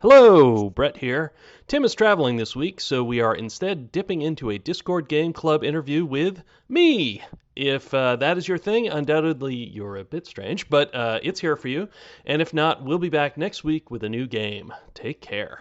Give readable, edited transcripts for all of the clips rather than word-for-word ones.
Hello, Brett here. Tim is traveling this week, so we are instead dipping into a Discord Game Club interview with me. If that is your thing, undoubtedly you're a bit strange, but it's here for you. And if not, we'll be back next week with a new game. Take care.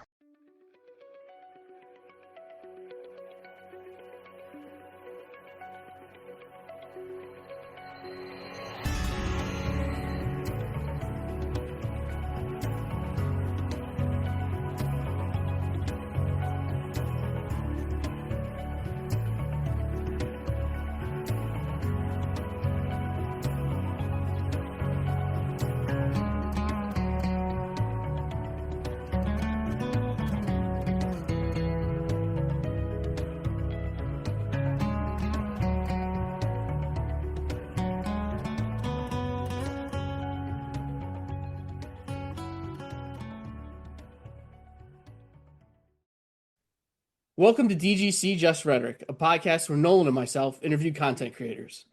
Welcome to DGC Just Rhetoric, a podcast where Nolan and myself interview content creators.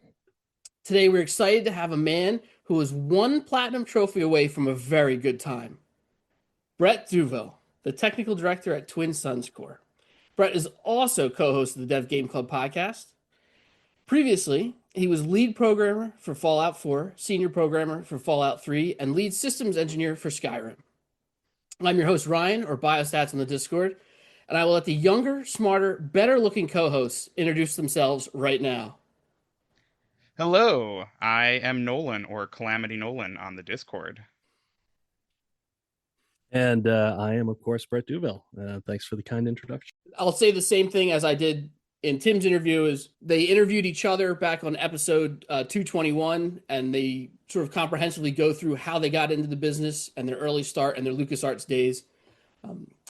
Today, we're excited to have a man who is one platinum trophy away from a very good time. Brett Douville, the technical director at Twin Suns Core. Brett is also co-host of the Dev Game Club podcast. Previously, he was lead programmer for Fallout 4, senior programmer for Fallout 3, and lead systems engineer for Skyrim. I'm your host, Ryan, or Biostats on the Discord, and I will let the younger, smarter, better-looking co-hosts introduce themselves right now. Hello, I am Nolan, or Calamity Nolan on the Discord. And I am, of course, Brett Douville. Thanks for the kind introduction. I'll say the same thing as I did in Tim's interview. Is they interviewed each other back on episode 221, and they sort of comprehensively go through how they got into the business and their early start and their LucasArts days.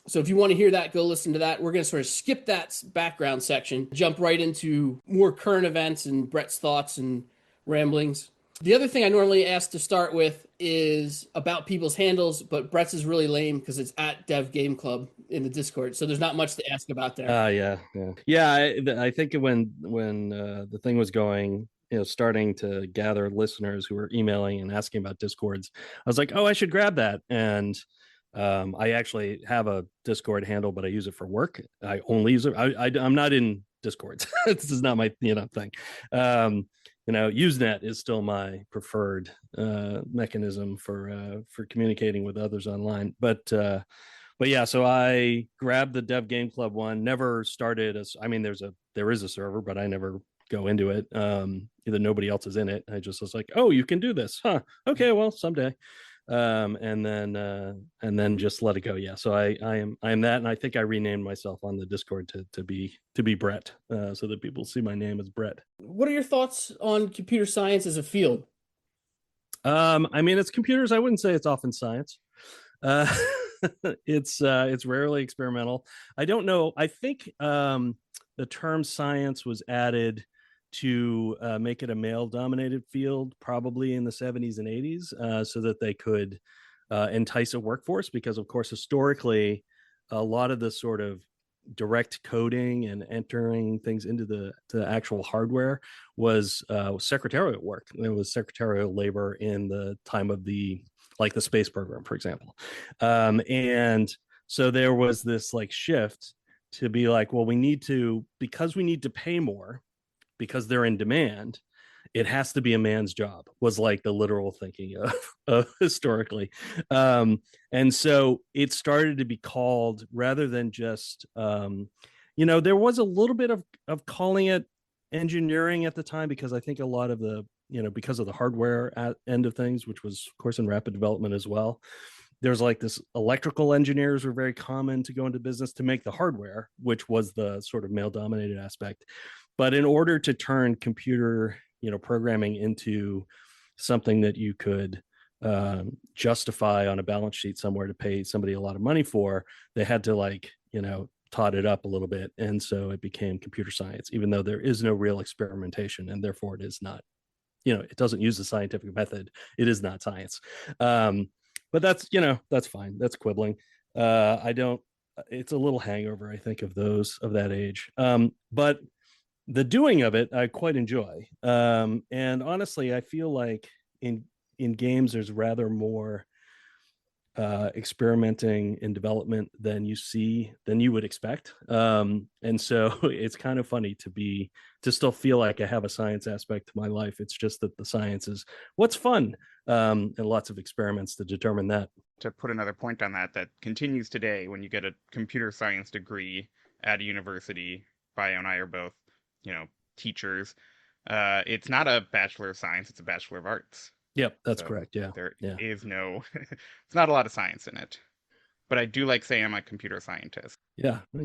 So if you want to hear that, go listen to that. We're going to sort of skip that background section, jump right into more current events and Brett's thoughts and ramblings. The other thing I normally ask to start with is about people's handles, but Brett's is really lame because it's at Dev Game Club in the Discord, so there's not much to ask about there. Yeah. I think when the thing was going, starting to gather listeners who were emailing and asking about Discords, I was like, oh, I should grab that. And I actually have a Discord handle, but I use it for work. I only use it. I'm not in Discords. This is not my thing. Usenet is still my preferred mechanism for communicating with others online. But yeah, so I grabbed the Dev Game Club one. Never started there is a server, but I never go into it. Either nobody else is in it. I just was like, oh, you can do this, huh? Okay, well, someday. And then just let it go. Yeah. So I am that, and I think I renamed myself on the Discord to be Brett, so that people see my name as Brett. What are your thoughts on computer science as a field? It's computers. I wouldn't say it's often science. It's rarely experimental. I don't know. I think the term science was added to make it a male-dominated field, probably in the 70s and 80s, so that they could entice a workforce. Because, of course, historically, a lot of the sort of direct coding and entering things into the actual hardware was secretarial work. It was secretarial labor in the time of the space program, for example. And so there was this shift to be like, well, because we need to pay more, because they're in demand, it has to be a man's job, was like the literal thinking of historically. And so it started to be called, rather than just, there was a little bit of calling it engineering at the time, because I think a lot of the, because of the hardware end of things, which was, of course, in rapid development as well. There's this electrical engineers were very common to go into business to make the hardware, which was the sort of male dominated aspect. But in order to turn computer, programming into something that you could justify on a balance sheet somewhere to pay somebody a lot of money for, they had to tot it up a little bit. And so it became computer science, even though there is no real experimentation, and therefore it is not, it doesn't use the scientific method. It is not science. But that's fine. That's quibbling. It's a little hangover, I think, of that age. But the doing of it, I quite enjoy. And honestly, I feel like in games, there's rather more experimenting in development than you would expect. And so it's kind of funny to still feel like I have a science aspect to my life. It's just that the science is what's fun, and lots of experiments to determine that. To put another point on that, that continues today when you get a computer science degree at a university. Bio and I are both, teachers. It's not a Bachelor of Science, it's a Bachelor of Arts. Yep, that's So correct. Yeah. there Yeah. is no, it's not a lot of science in it. But I do like saying I'm a computer scientist. Yeah. I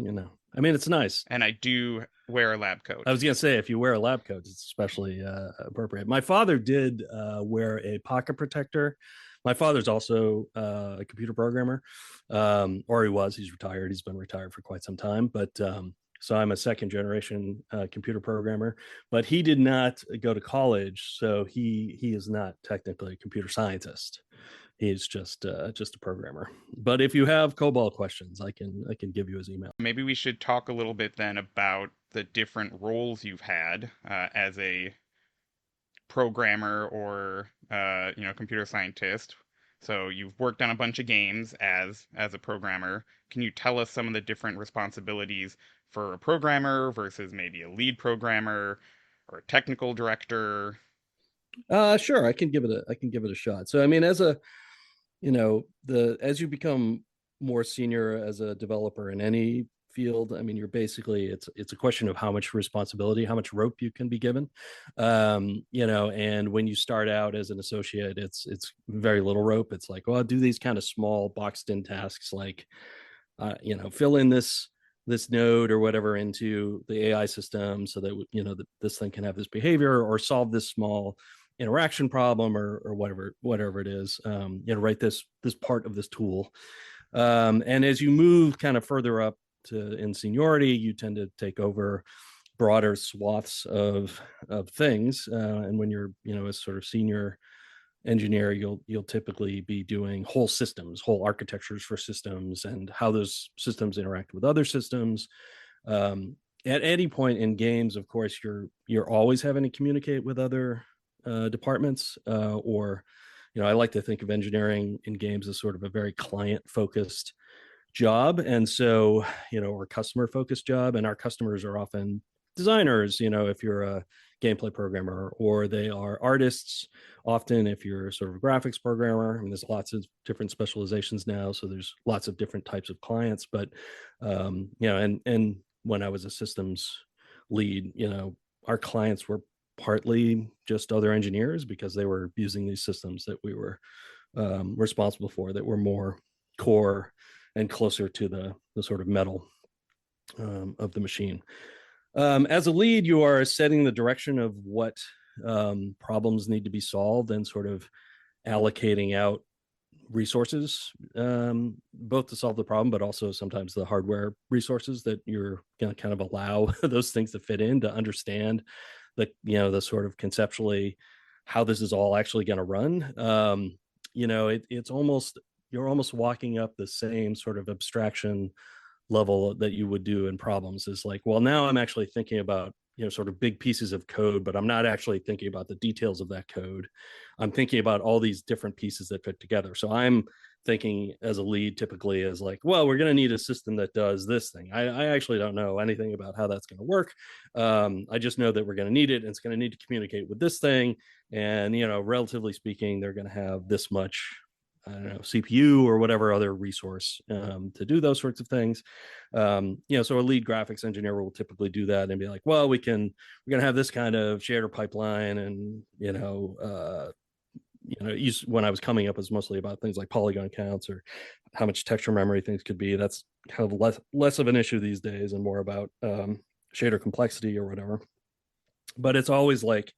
mean, it's nice. And I do wear a lab coat. I was going to say, if you wear a lab coat, it's especially appropriate. My father did wear a pocket protector. My father's also a computer programmer, or he was. He's retired. He's been retired for quite some time. But so I'm a second generation computer programmer. But he did not go to college, so he is not technically a computer scientist. He's just a programmer. But if you have COBOL questions, I can give you his email. Maybe we should talk a little bit then about the different roles you've had as a programmer or computer scientist. So you've worked on a bunch of games as a programmer. Can you tell us some of the different responsibilities for a programmer versus maybe a lead programmer or a technical director? Sure, I can give it a shot. So I mean, as you become more senior as a developer in any field, I mean, you're basically, it's a question of how much responsibility, how much rope you can be given. And when you start out as an associate, it's very little rope. It's like, well, I'll do these kind of small boxed in tasks, like fill in this node or whatever into the AI system so that this thing can have this behavior, or solve this small interaction problem, or whatever it is. Write this part of this tool. And as you move kind of further up in seniority, you tend to take over broader swaths of things. And when you're a sort of senior engineer, you'll typically be doing whole systems, whole architectures for systems, and how those systems interact with other systems. At any point in games, of course, you're always having to communicate with other departments, or I like to think of engineering in games as sort of a very client focused job, and so or customer focused job, and our customers are often designers, if you're a gameplay programmer, or they are artists often if you're sort of a graphics programmer. I mean, there's lots of different specializations now, so there's lots of different types of clients. But and when I was a systems lead, our clients were partly just other engineers, because they were using these systems that we were responsible for, that were more core and closer to the sort of metal of the machine. As a lead, you are setting the direction of what problems need to be solved, and sort of allocating out resources, both to solve the problem, but also sometimes the hardware resources that you're going to kind of allow those things to fit in, to understand the sort of conceptually how this is all actually going to run. It's almost, you're almost walking up the same sort of abstraction level that you would do in problems. Is like, well, now I'm actually thinking about sort of big pieces of code, but I'm not actually thinking about the details of that code. I'm thinking about all these different pieces that fit together. So I'm thinking as a lead typically as like, well, we're going to need a system that does this thing. I actually don't know anything about how that's going to work. I just know that we're going to need it, and it's going to need to communicate with this thing. And, relatively speaking, they're going to have this much, I don't know, CPU or whatever other resource to do those sorts of things. So a lead graphics engineer will typically do that and be like, well, we're going to have this kind of shader pipeline, and when I was coming up, it was mostly about things like polygon counts or how much texture memory things could be. That's kind of less of an issue these days, and more about shader complexity or whatever. But it's always like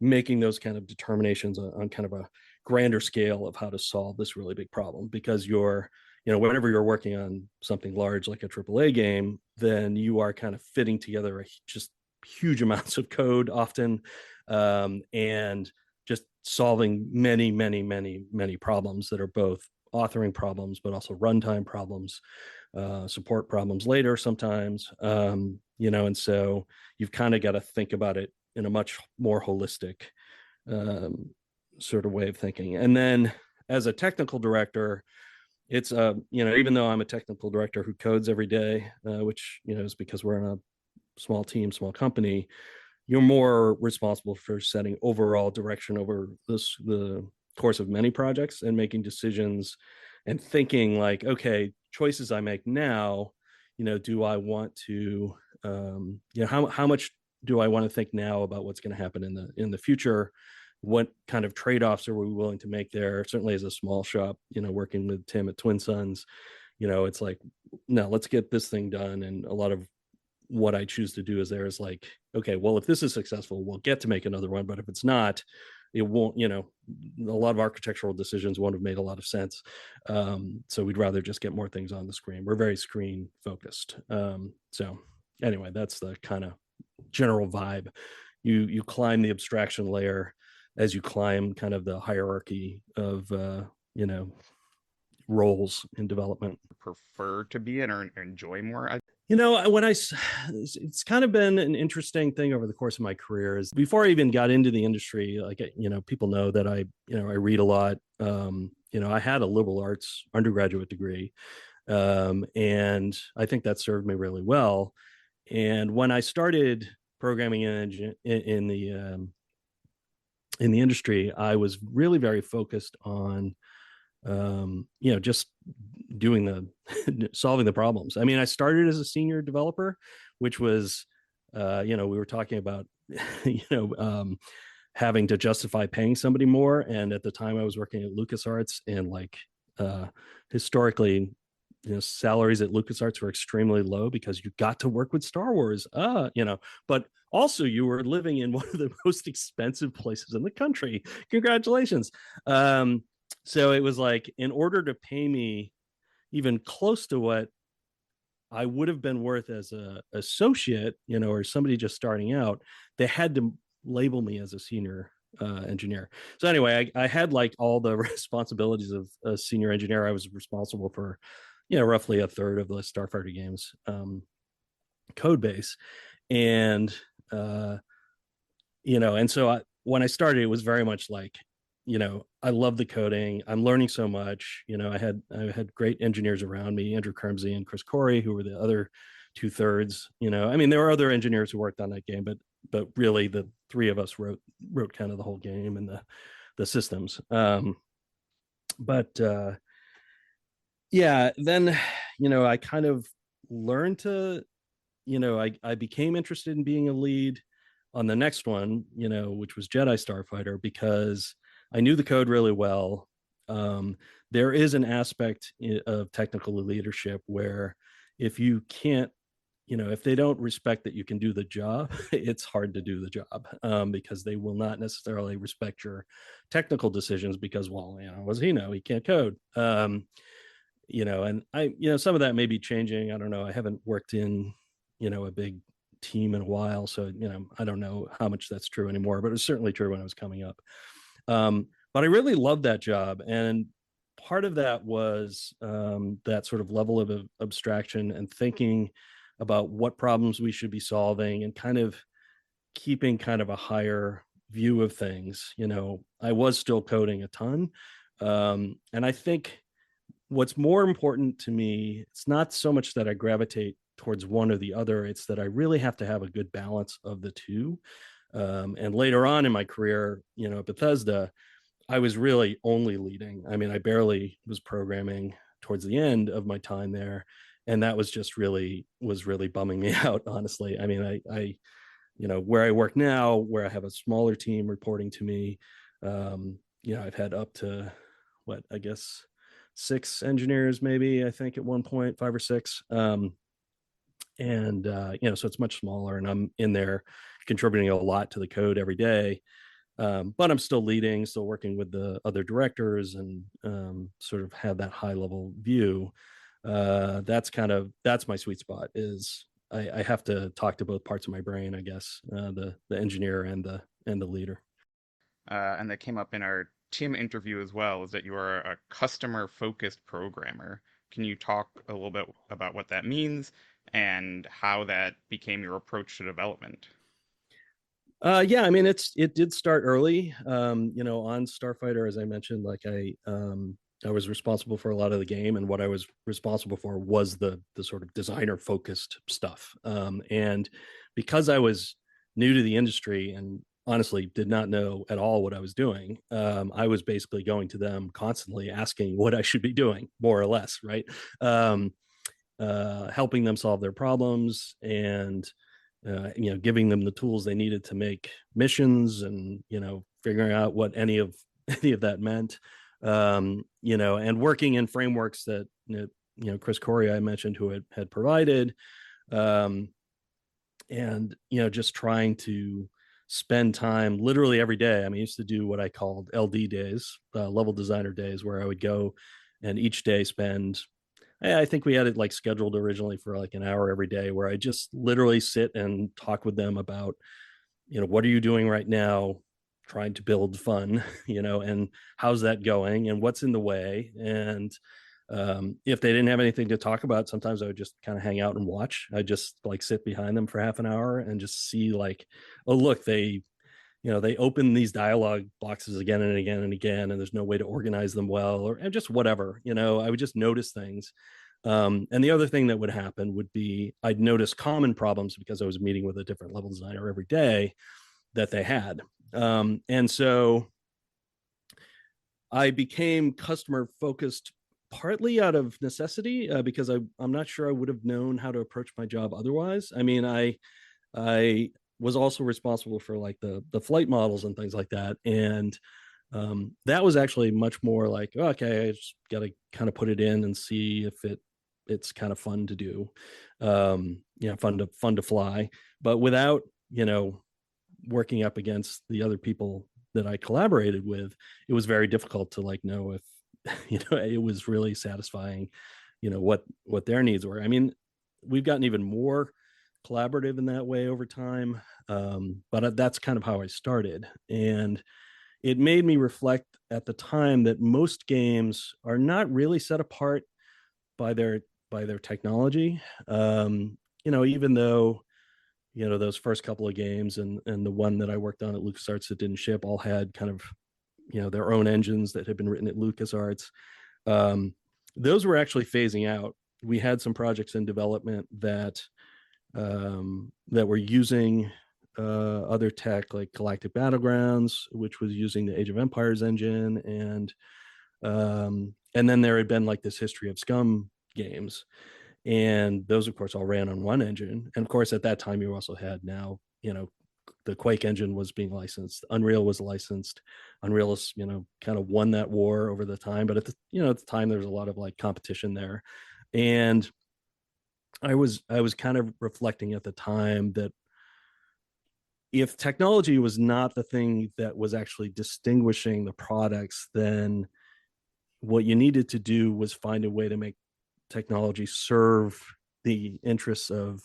making those kind of determinations on kind of a grander scale of how to solve this really big problem, because whenever you're working on something large like a AAA game, then you are kind of fitting together just huge amounts of code often, and just solving many, many, many, many problems that are both authoring problems, but also runtime problems, support problems later sometimes, and so you've kind of got to think about it in a much more holistic sort of way of thinking. And then as a technical director, it's even though I'm a technical director who codes every day, which is because we're in a small team, small company, you're more responsible for setting overall direction over the course of many projects and making decisions and thinking like, okay, choices I make now, do I want to, how much do I want to think now about what's going to happen in the future? What kind of trade-offs are we willing to make there? Certainly as a small shop, working with Tim at Twin Sons, it's like, no, let's get this thing done. And a lot of what I choose to do is there is like, okay, well, if this is successful, we'll get to make another one. But if it's not, it won't, a lot of architectural decisions won't have made a lot of sense. So we'd rather just get more things on the screen. We're very screen focused. So anyway, that's the kind of general vibe. You climb the abstraction layer as you climb kind of the hierarchy of, roles in development. Prefer to be in or enjoy more? It's kind of been an interesting thing over the course of my career is before I even got into the industry, like, people know that I read a lot. I had a liberal arts undergraduate degree. And I think that served me really well. And when I started programming in the industry, I was really very focused on, just doing solving the problems. I mean, I started as a senior developer, which was, we were talking about, having to justify paying somebody more. And at the time I was working at LucasArts, and like, historically, salaries at LucasArts were extremely low because you got to work with Star Wars, but also you were living in one of the most expensive places in the country. Congratulations. So it was like, in order to pay me even close to what I would have been worth as a associate, or somebody just starting out, they had to label me as a senior engineer. So anyway, I had like all the responsibilities of a senior engineer. I was responsible for, roughly a third of the Starfighter games code base. And, and so when I started, it was very much like, I love the coding. I'm learning so much. I had great engineers around me, Andrew Kermsey and Chris Corey, who were the other 2/3. I mean, there were other engineers who worked on that game, but really the three of us wrote kind of the whole game and the systems. But yeah, then, I kind of learned to, I became interested in being a lead on the next one, which was Jedi Starfighter, because I knew the code really well. There is an aspect of technical leadership where if you can't, if they don't respect that you can do the job, it's hard to do the job, because they will not necessarily respect your technical decisions because, well, what does he know? He can't code. And I, some of that may be changing. I don't know. I haven't worked in, a big team in a while. So, I don't know how much that's true anymore, but it was certainly true when I was coming up. But I really loved that job. And part of that was that sort of level of abstraction and thinking about what problems we should be solving and kind of keeping kind of a higher view of things. I was still coding a ton. And I think what's more important to me, it's not so much that I gravitate towards one or the other, it's that I really have to have a good balance of the two. And later on in my career, at Bethesda, I was really only leading. I mean, I barely was programming towards the end of my time there. And that was just really bumming me out, honestly. I mean, I where I work now, where I have a smaller team reporting to me, I've had up to what, I guess 6 engineers, maybe, I think at one point, 5 or 6. And so it's much smaller, and I'm in there contributing a lot to the code every day. But I'm still leading, still working with the other directors, and sort of have that high level view. That's my sweet spot. Is I have to talk to both parts of my brain, I guess, the engineer and the leader. And that came up in our Tim interview as well, is that you are a customer focused programmer. Can you talk a little bit about what that means and how that became your approach to development? Yeah, I mean, it did start early, on Starfighter, as I mentioned. Like I was responsible for a lot of the game, and what I was responsible for was the sort of designer focused stuff. And because I was new to the industry and honestly did not know at all what I was doing, I was basically going to them constantly asking what I should be doing, more or less, right? Um, Helping them solve their problems and giving them the tools they needed to make missions, and figuring out what any of any of that meant. And working in frameworks that Chris Corey I mentioned, who had provided, um, and just trying to spend time literally every day. I mean, I used to do what I called LD days, level designer days, where I would go and each day spend. I think we had it like scheduled originally for like an hour every day, where I just literally sit and talk with them about, what are you doing right now, trying to build fun, and how's that going, and what's in the way. And if they didn't have anything to talk about, sometimes I would just kind of hang out and watch. I just like sit behind them for half an hour and just see like, oh look, they open these dialogue boxes again and again and again, and there's no way to organize them well, or and just whatever. I would just notice things. And the other thing that would happen would be I'd notice common problems because I was meeting with a different level designer every day that they had. And so I became customer focused partly out of necessity, because I'm not sure I would have known how to approach my job otherwise. I mean, I was also responsible for like the flight models and things like that, and that was actually much more like, oh, okay, I just got to kind of put it in and see if it's kind of fun to do, fun to fly, but without working up against the other people that I collaborated with, it was very difficult to like know if it was really satisfying, what their needs were. I mean, we've gotten even more collaborative in that way over time, but that's kind of how I started, and it made me reflect at the time that most games are not really set apart by their technology. Even though those first couple of games and the one that I worked on at LucasArts that didn't ship all had kind of their own engines that had been written at LucasArts. Those were actually phasing out. We had some projects in development that were using other tech like Galactic Battlegrounds, which was using the Age of Empires engine, and then there had been like this history of Scum games, and those of course all ran on one engine. And of course at that time you also had the Quake engine was being licensed, Unreal was licensed. Unreal is kind of won that war over the time, but at the time there was a lot of like competition there. And I was kind of reflecting at the time that if technology was not the thing that was actually distinguishing the products, then what you needed to do was find a way to make technology serve the interests of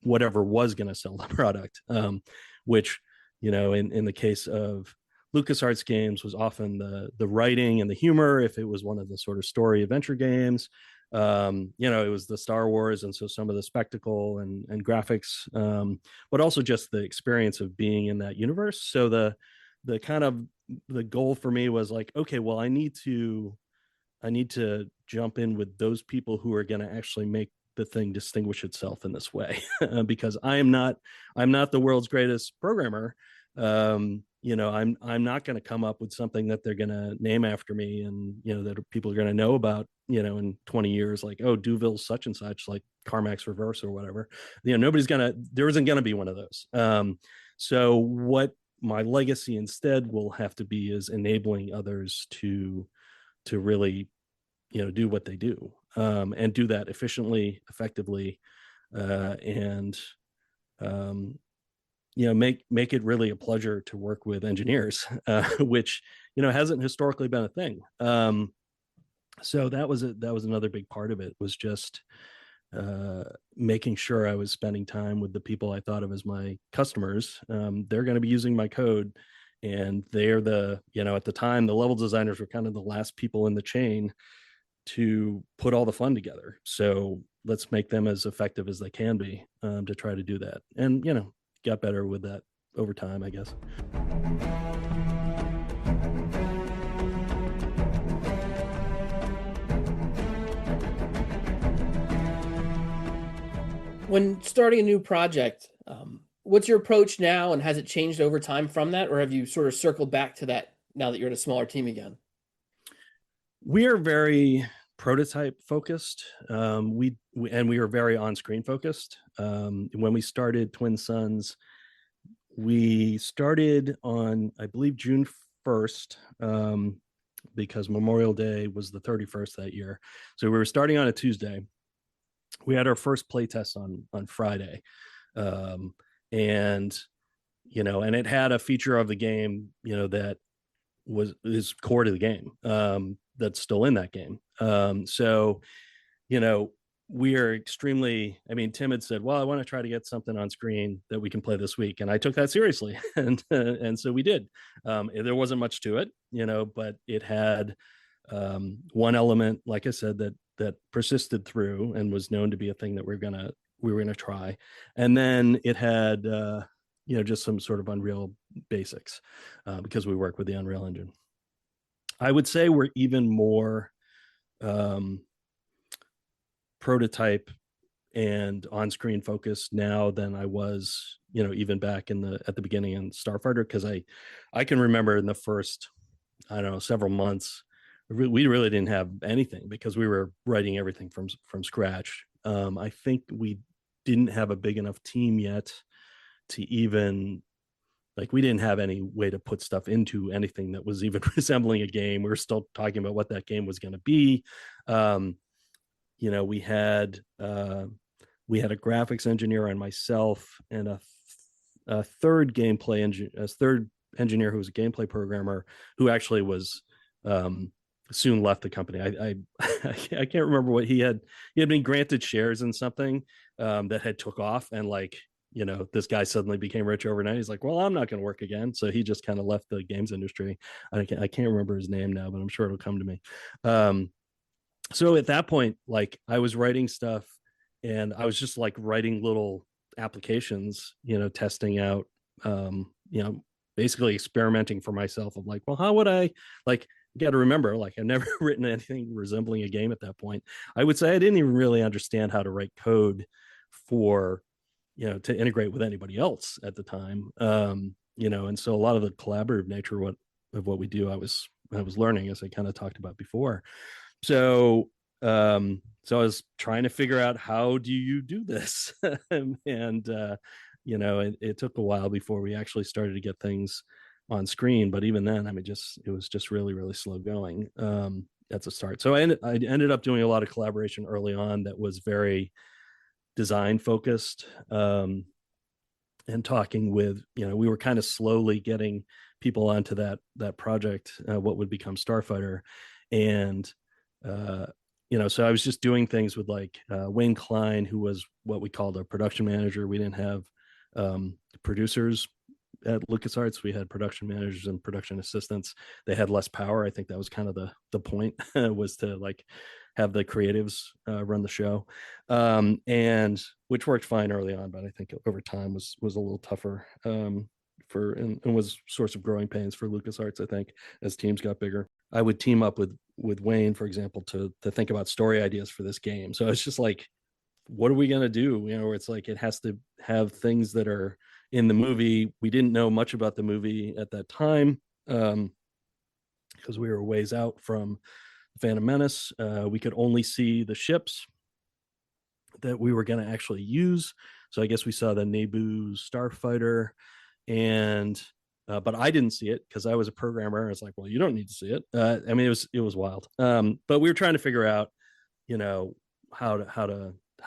whatever was going to sell the product, which in the case of LucasArts games was often the writing and the humor. If it was one of the sort of story adventure games, it was the Star Wars, and so some of the spectacle and graphics, but also just the experience of being in that universe. So the kind of the goal for me was like, okay, well, I need to jump in with those people who are going to actually make the thing distinguish itself in this way, because I'm not the world's greatest programmer. I'm not going to come up with something that they're going to name after me, and that people are going to know about in 20 years, like, oh, Duville's such and such, like Carmack's Reverse or whatever. There isn't going to be one of those. So what my legacy instead will have to be is enabling others to really do what they do, and do that efficiently, effectively, and make it really a pleasure to work with engineers, which hasn't historically been a thing. So that was another big part of it, was just making sure I was spending time with the people I thought of as my customers. They're going to be using my code, and they're at the time, the level designers were kind of the last people in the chain to put all the fun together. So let's make them as effective as they can be, to try to do that. And, got better with that over time, I guess. When starting a new project, what's your approach now, and has it changed over time from that, or have you sort of circled back to that now that you're in a smaller team again? We are very prototype focused. We are very on-screen focused. When we started Twin Suns, we started on, I believe, June 1st, because Memorial Day was the 31st that year. So we were starting on a Tuesday. We had our first play test on Friday. And and it had a feature of the game, that is core to the game, that's still in that game. So, we are extremely, I mean, Tim had said, well, I want to try to get something on screen that we can play this week. And I took that seriously. And so we did. There wasn't much to it, but it had one element, like I said, that persisted through and was known to be a thing that we were gonna try. And then it had just some sort of Unreal basics, because we work with the Unreal Engine. I would say we're even more prototype and on-screen focused now than I was, even back at the beginning in Starfighter, because I can remember in the first, I don't know, several months, we really didn't have anything because we were writing everything from scratch. I think we didn't have a big enough team yet to even, like, we didn't have any way to put stuff into anything that was even resembling a game. We were still talking about what that game was going to be. We had a graphics engineer and myself and a third engineer who was a gameplay programmer, who actually was soon left the company. I can't remember what he had been granted shares in something that had took off, and this guy suddenly became rich overnight. He's like, well, I'm not going to work again. So he just kind of left the games industry. I can't remember his name now, but I'm sure it'll come to me. So at that point, like, I was writing stuff, and I was just like writing little applications, testing out, basically experimenting for myself of like, well, how would I, like, you got to remember, like, I've never written anything resembling a game at that point. I would say I didn't even really understand how to write code for, to integrate with anybody else at the time. And so a lot of the collaborative nature of what we do, I was learning, as I kind of talked about before. So I was trying to figure out, how do you do this? And it took a while before we actually started to get things on screen. But even then, I mean, it was just really, really slow going at the start. So I ended up doing a lot of collaboration early on that was very design focused, and talking with, we were kind of slowly getting people onto that project, what would become Starfighter. And so I was just doing things with, like, Wayne Klein, who was what we called a production manager. We didn't have producers at LucasArts. We had production managers and production assistants. They had less power. I think that was kind of the point, was to, like, have the creatives run the show, and which worked fine early on, but I think over time was a little tougher, and was a source of growing pains for LucasArts, I think, as teams got bigger. I would team up with Wayne, for example, to think about story ideas for this game. So it's just like, what are we going to do? Where it's like, it has to have things that are in the movie. We didn't know much about the movie at that time, because we were ways out from Phantom Menace. We could only see the ships that we were going to actually use. So I guess we saw the Naboo Starfighter, and but I didn't see it because I was a programmer. I was like, well, you don't need to see it. I mean, it was wild. But we were trying to figure out, how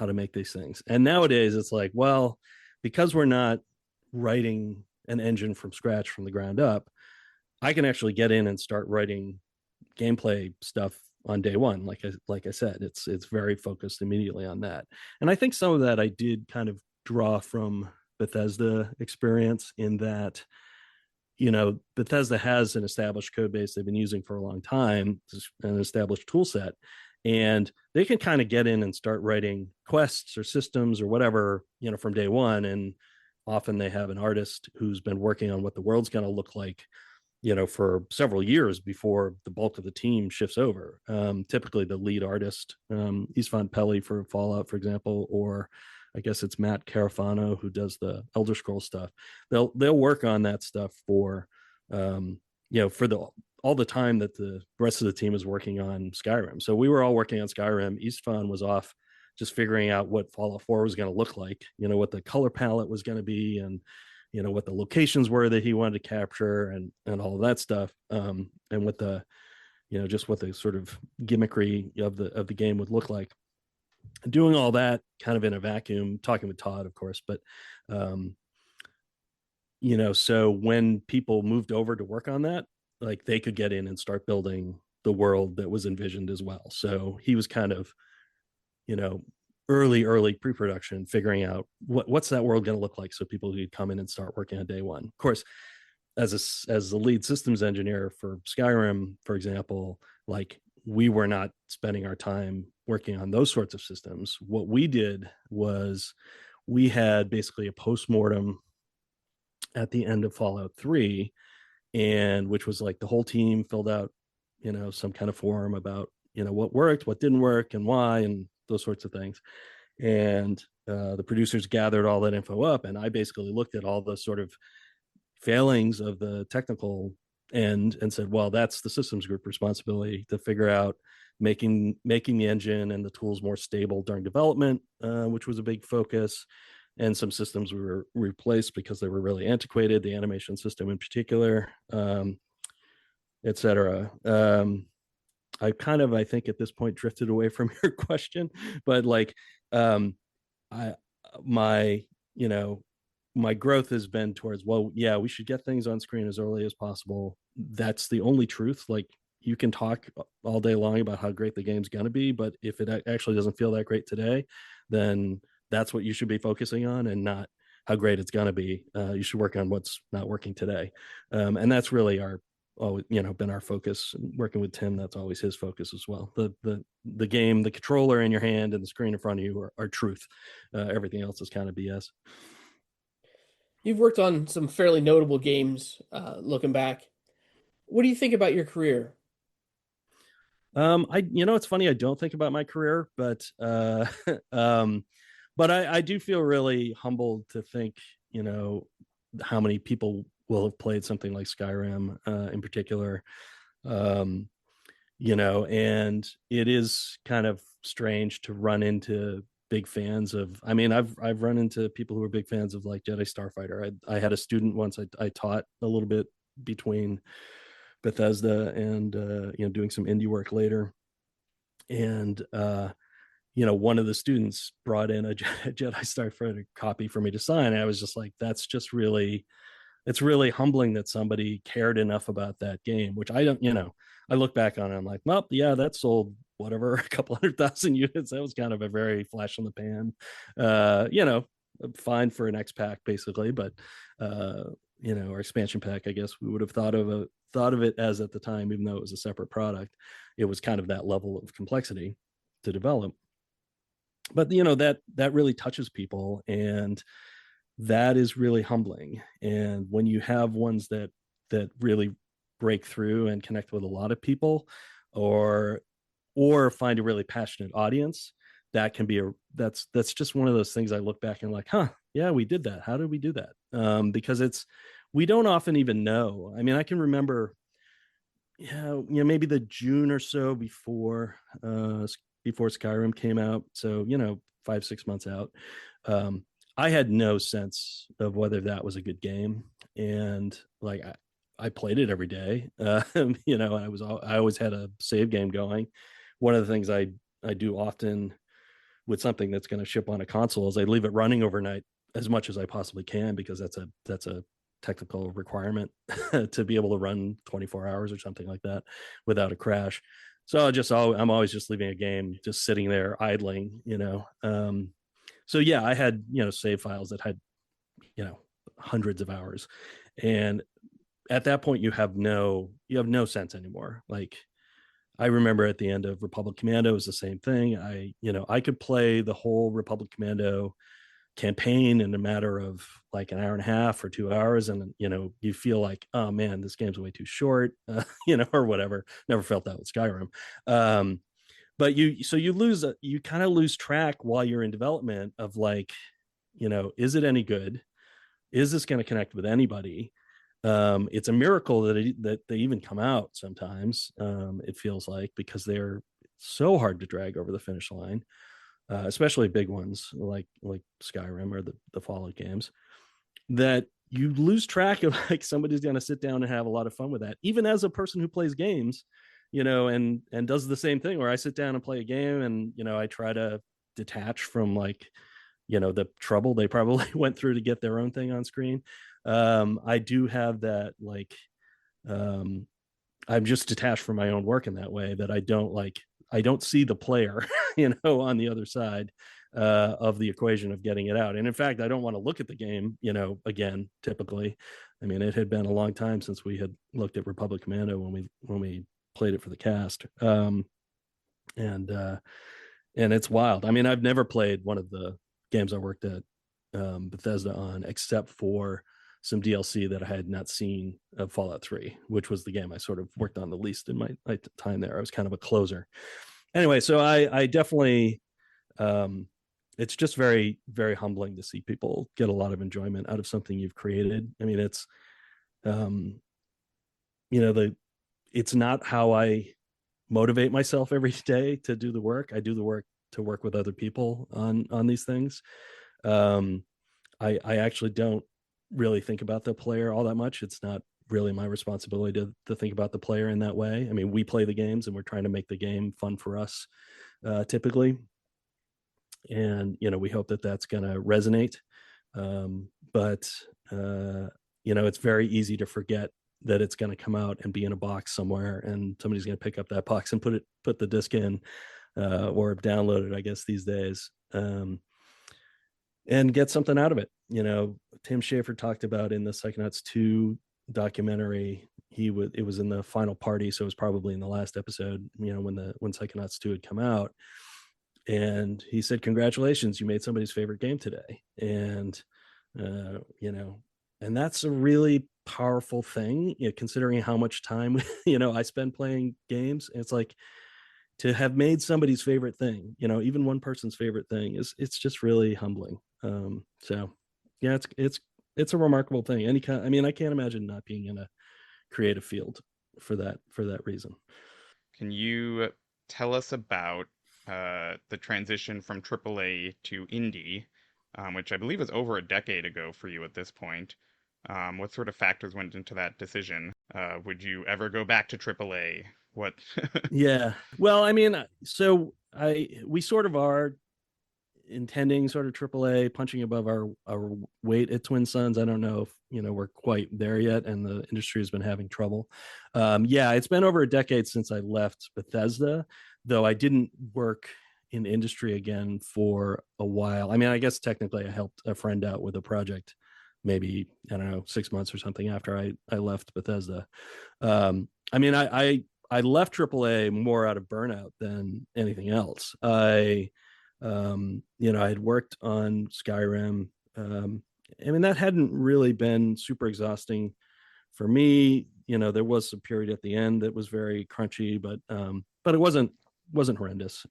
to make these things. And nowadays it's like, well, because we're not writing an engine from scratch from the ground up, I can actually get in and start writing gameplay stuff on day one. Like I said, it's very focused immediately on that. And I think some of that I did kind of draw from Bethesda experience, in that, Bethesda has an established code base they've been using for a long time, an established tool set, and they can kind of get in and start writing quests or systems or whatever, from day one. And often they have an artist who's been working on what the world's going to look like, for several years before the bulk of the team shifts over. Typically the lead artist, Istvan Peli for Fallout, for example, or I guess it's Matt Carafano who does the Elder Scrolls stuff. They'll work on that stuff for for all the time that the rest of the team is working on Skyrim. So we were all working on Skyrim. Istvan was off just figuring out what Fallout 4 was going to look like, what the color palette was going to be, and what the locations were that he wanted to capture, and all of that stuff, and what the just what the sort of gimmickry of the game would look like. Doing all that kind of in a vacuum, talking with Todd, of course, but so when people moved over to work on that, like they could get in and start building the world that was envisioned as well. So he was kind of, early pre-production, figuring out what's that world going to look like, so people could come in and start working on day one. Of course, as the lead systems engineer for Skyrim, for example, like we were not spending our time working on those sorts of systems. What we did was we had basically a postmortem at the end of Fallout 3, and which was like the whole team filled out, some kind of form about, what worked, what didn't work, and why, and those sorts of things. And the producers gathered all that info up, and I basically looked at all the sort of failings of the technical end and said, well, that's the systems group responsibility to figure out making the engine and the tools more stable during development, which was a big focus. And some systems were replaced because they were really antiquated, the animation system in particular, et cetera. I think at this point drifted away from your question, but like, my growth has been towards, well, yeah, we should get things on screen as early as possible. That's the only truth. Like, you can talk all day long about how great the game's going to be, but if it actually doesn't feel that great today, then that's what you should be focusing on, and not how great it's going to be. You should work on what's not working today. And that's really been our focus. Working with Tim, that's always his focus as well. The game, the controller in your hand and the screen in front of you are truth. Everything else is kind of BS. You've worked on some fairly notable games, looking back. What do you think about your career? It's funny, I don't think about my career, but but I do feel really humbled to think, how many people will have played something like Skyrim, in particular. And it is kind of strange to run into big fans of, I've run into people who are big fans of like Jedi Starfighter. I had a student once I taught a little bit between Bethesda and doing some indie work later, and one of the students brought in a Jedi Starfighter copy for me to sign, and I was just like, it's really humbling that somebody cared enough about that game, which I don't, I look back on it, I'm like, well, yeah, that sold whatever, a couple 100,000 units. That was kind of a very flash in the pan, fine for an X pack basically, but or expansion pack, I guess we would have thought of it as, at the time, even though it was a separate product, it was kind of that level of complexity to develop. But that really touches people, and that is really humbling. And when you have ones that really break through and connect with a lot of people, or find a really passionate audience, that can be that's just one of those things I look back and like, yeah, we did that. How did we do that? Because we don't often even know. I mean, I can remember, maybe the June or so before Skyrim came out. So, 5-6 months out. I had no sense of whether that was a good game. And like, I played it every day. I always had a save game going. One of the things I do often with something that's going to ship on a console is I leave it running overnight as much as I possibly can, because that's a technical requirement to be able to run 24 hours or something like that without a crash. So I'm always just leaving a game just sitting there idling, so yeah, I had, save files that had, hundreds of hours. And at that point you have no sense anymore. Like, I remember at the end of Republic Commando, it was the same thing. I could play the whole Republic Commando campaign in a matter of like an hour and a half or 2 hours, and you feel like, oh man, this game's way too short, or whatever. Never felt that with Skyrim. but you kind of lose track while you're in development of like, is it any good? Is this going to connect with anybody? It's a miracle that they even come out sometimes. It feels like, because they're so hard to drag over the finish line, especially big ones like Skyrim or the Fallout games, that you lose track of like somebody's going to sit down and have a lot of fun with that. Even as a person who plays games, and does the same thing where I sit down and play a game and I try to detach from like the trouble they probably went through to get their own thing on screen. I do have that like um I'm just detached from my own work in that way, that I don't see the player on the other side of the equation of getting it out. And in fact, I don't want to look at the game again. Typically, I mean, it had been a long time since we had looked at Republic Commando when we played it for the cast. And it's wild. I mean, I've never played one of the games I worked at Bethesda on, except for some DLC that I had not seen of Fallout 3, which was the game I sort of worked on the least in my time there. I was kind of a closer. Anyway, so I definitely, it's just very, very humbling to see people get a lot of enjoyment out of something you've created. I mean, it's, it's not how I motivate myself every day to do the work. I do the work to work with other people on these things. I actually don't really think about the player all that much. It's not really my responsibility to think about the player in that way. I mean, we play the games and we're trying to make the game fun for us, typically. And, we hope that that's going to resonate. But it's very easy to forget that it's going to come out and be in a box somewhere, and somebody's going to pick up that box and put the disc in, or download it, I guess, these days. And get something out of it. Tim Schafer talked about in the Psychonauts 2 documentary, it was in the final party, so it was probably in the last episode, when Psychonauts 2 had come out. And he said, "Congratulations, you made somebody's favorite game today." And and that's a really powerful thing, considering how much time I spend playing games. It's like, to have made somebody's favorite thing, even one person's favorite thing, it's just really humbling. So yeah, it's a remarkable thing. I mean, I can't imagine not being in a creative field for that reason. Can you tell us about the transition from AAA to indie, which I believe was over a decade ago for you at this point? What sort of factors went into that decision? Would you ever go back to AAA? What? Yeah. Well, I mean, so we sort of are intending sort of AAA, punching above our weight at Twin Suns. I don't know if we're quite there yet, and the industry has been having trouble. Yeah, it's been over a decade since I left Bethesda, though I didn't work in industry again for a while. I mean, I guess technically I helped a friend out with a project, maybe, I don't know, 6 months or something after I left Bethesda. I mean, I left AAA more out of burnout than anything else. I had worked on Skyrim. I mean, that hadn't really been super exhausting for me. There was a period at the end that was very crunchy, but it wasn't horrendous.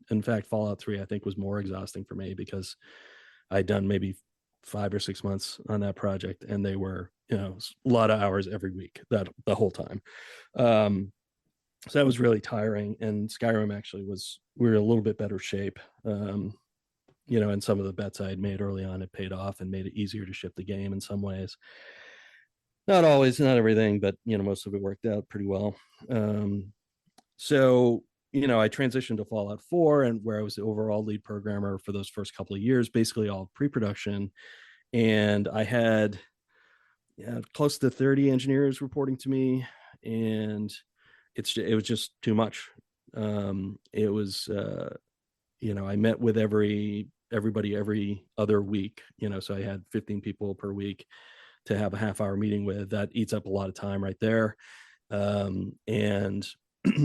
In fact, Fallout 3, I think, was more exhausting for me, because I'd done maybe 5 or 6 months on that project, and they were, a lot of hours every week, that the whole time. So that was really tiring. And Skyrim actually we were in a little bit better shape. And some of the bets I had made early on had paid off and made it easier to ship the game in some ways. Not always, not everything, but most of it worked out pretty well. So I transitioned to Fallout 4, and where I was the overall lead programmer for those first couple of years, basically all pre-production. And I had close to 30 engineers reporting to me, and it was just too much. It was I met with everybody every other week, so I had 15 people per week to have a half-hour meeting with. That eats up a lot of time right there. And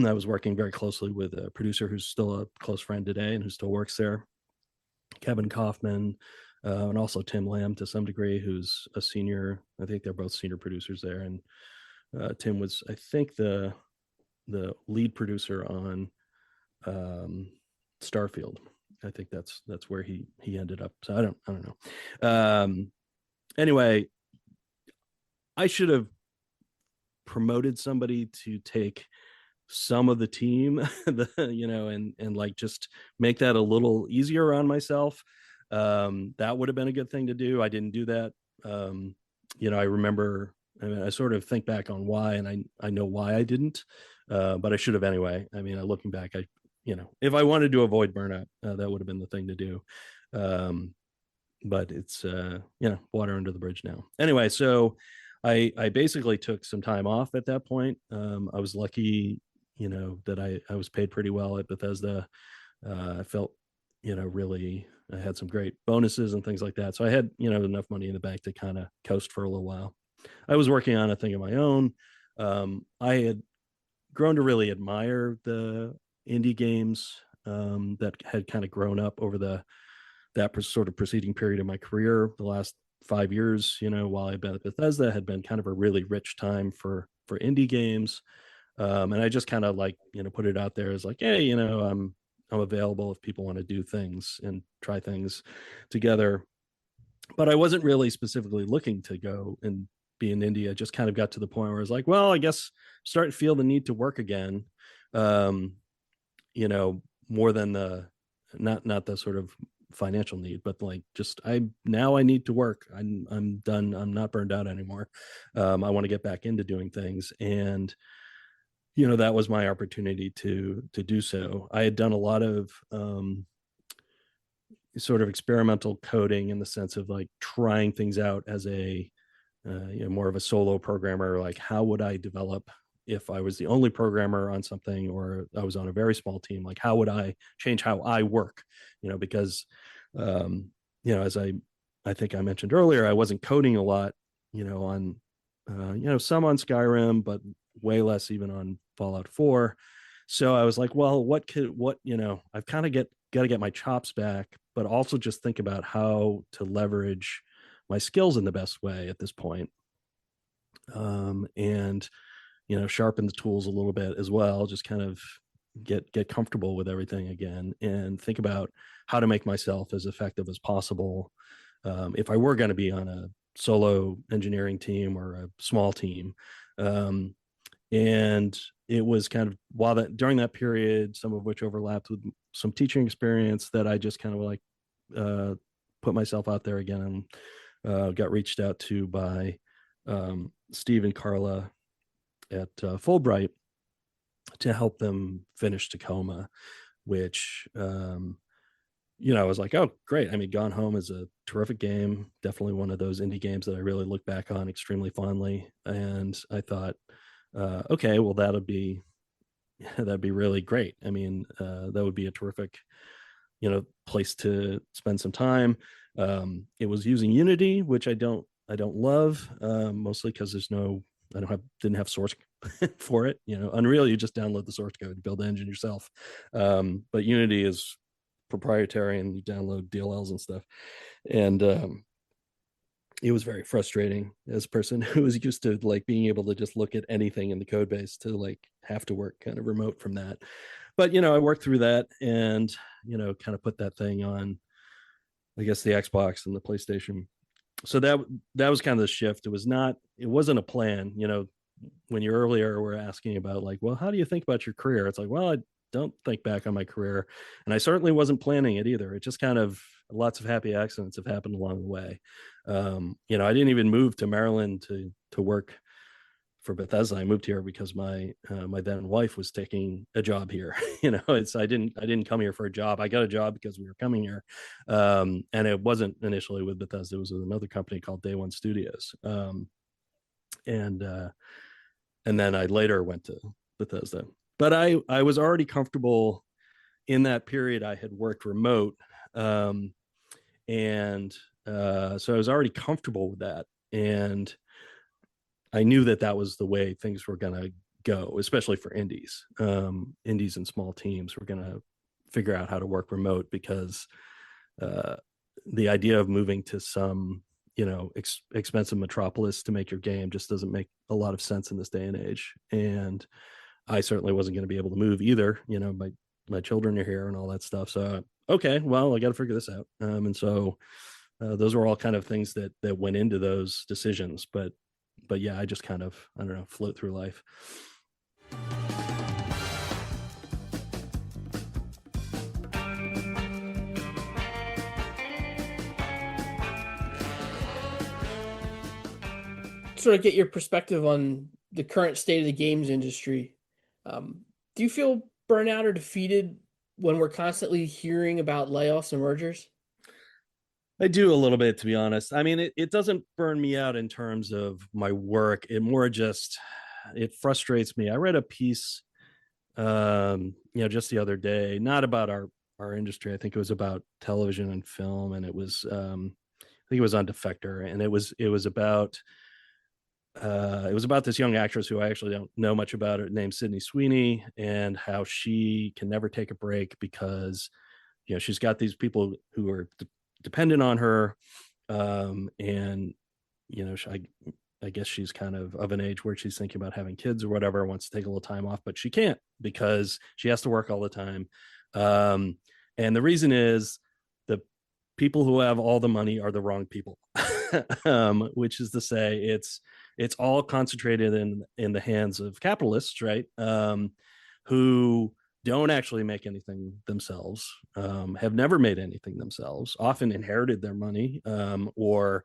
I was working very closely with a producer who's still a close friend today and who still works there, Kevin Kaufman, and also Tim Lamb to some degree, who's a senior. I think they're both senior producers there. And Tim was, I think, the lead producer on Starfield. I think that's where he ended up. So I don't know. Anyway, I should have promoted somebody to take some of the team, and like just make that a little easier on myself. That would have been a good thing to do. I didn't do that. I remember. I mean, I sort of think back on why, and I know why I didn't, but I should have anyway. I mean, looking back, if I wanted to avoid burnout, that would have been the thing to do. But it's water under the bridge now. Anyway, so I basically took some time off at that point. I was lucky, that I was paid pretty well at Bethesda. I felt, really I had some great bonuses and things like that. So I had, enough money in the bank to kind of coast for a little while. I was working on a thing of my own. I had grown to really admire the indie games that had kind of grown up over that sort of preceding period of my career. The last 5 years, while I've been at Bethesda, had been kind of a really rich time for indie games. And I just kind of like, put it out there as like, hey, I'm available if people want to do things and try things together. But I wasn't really specifically looking to go and be in India. I just kind of got to the point where I was like, well, I guess I'm starting to feel the need to work again. More than not the sort of financial need, but like just I need to work. I'm done. I'm not burned out anymore. I want to get back into doing things, and that was my opportunity to do so. I had done a lot of sort of experimental coding in the sense of like trying things out as a more of a solo programmer. Like, how would I develop if I was the only programmer on something, or I was on a very small team? Like, how would I change how I work? Because as I think I mentioned earlier, I wasn't coding a lot, on some on Skyrim, but way less even on Fallout 4. So I was like, well, I've kind of got to get my chops back, but also just think about how to leverage my skills in the best way at this point. And sharpen the tools a little bit as well, just kind of get comfortable with everything again, and think about how to make myself as effective as possible. If I were going to be on a solo engineering team or a small team. And it was kind of during that period, some of which overlapped with some teaching experience, that I just kind of like put myself out there again, and got reached out to by Steve and Carla at Fulbright to help them finish Tacoma, which I was like, oh, great. I mean, Gone Home is a terrific game, definitely one of those indie games that I really look back on extremely fondly. And I thought, okay, well, that'd be really great. I mean, that would be a terrific place to spend some time. It was using Unity, which I don't love, mostly because didn't have source for it. Unreal, you just download the source code, build the engine yourself. But Unity is proprietary, and you download DLLs and stuff. And it was very frustrating as a person who was used to like being able to just look at anything in the code base to like have to work kind of remote from that. But I worked through that, and kind of put that thing on, I guess, the Xbox and the PlayStation. So that was kind of the shift. It wasn't a plan. When you earlier were asking about like, well, how do you think about your career? It's like, well, I don't think back on my career, and I certainly wasn't planning it either. It just kind of, lots of happy accidents have happened along the way. I didn't even move to Maryland to work for Bethesda. I moved here because my then wife was taking a job here. I didn't come here for a job. I got a job because we were coming here, and it wasn't initially with Bethesda. It was with another company called Day One Studios, and then I later went to Bethesda. But I was already comfortable in that period. I had worked remote, and so I was already comfortable with that, and I knew that was the way things were going to go, especially for indies. Indies and small teams were going to figure out how to work remote, because the idea of moving to some expensive metropolis to make your game just doesn't make a lot of sense in this day and age. And I certainly wasn't going to be able to move either. my children are here and all that stuff. So okay, well, I got to figure this out. And so those were all kind of things that went into those decisions. But yeah, I just kind of, I don't know, float through life. Sort of get your perspective on the current state of the games industry. Do you feel burnout or defeated when we're constantly hearing about layoffs and mergers? I do a little bit, to be honest. I mean, it doesn't burn me out in terms of my work. It more just, it frustrates me. I read a piece, just the other day, not about our industry. I think it was about television and film, and it was, I think it was on Defector, and it was about this young actress who I actually don't know much about, her named Sydney Sweeney, and how she can never take a break because she's got these people who are dependent on her, and I guess she's kind of an age where she's thinking about having kids or whatever, wants to take a little time off, but she can't because she has to work all the time. And the reason is the people who have all the money are the wrong people. Which is to say, it's all concentrated in the hands of capitalists, right? Who don't actually make anything themselves, have never made anything themselves, often inherited their money, or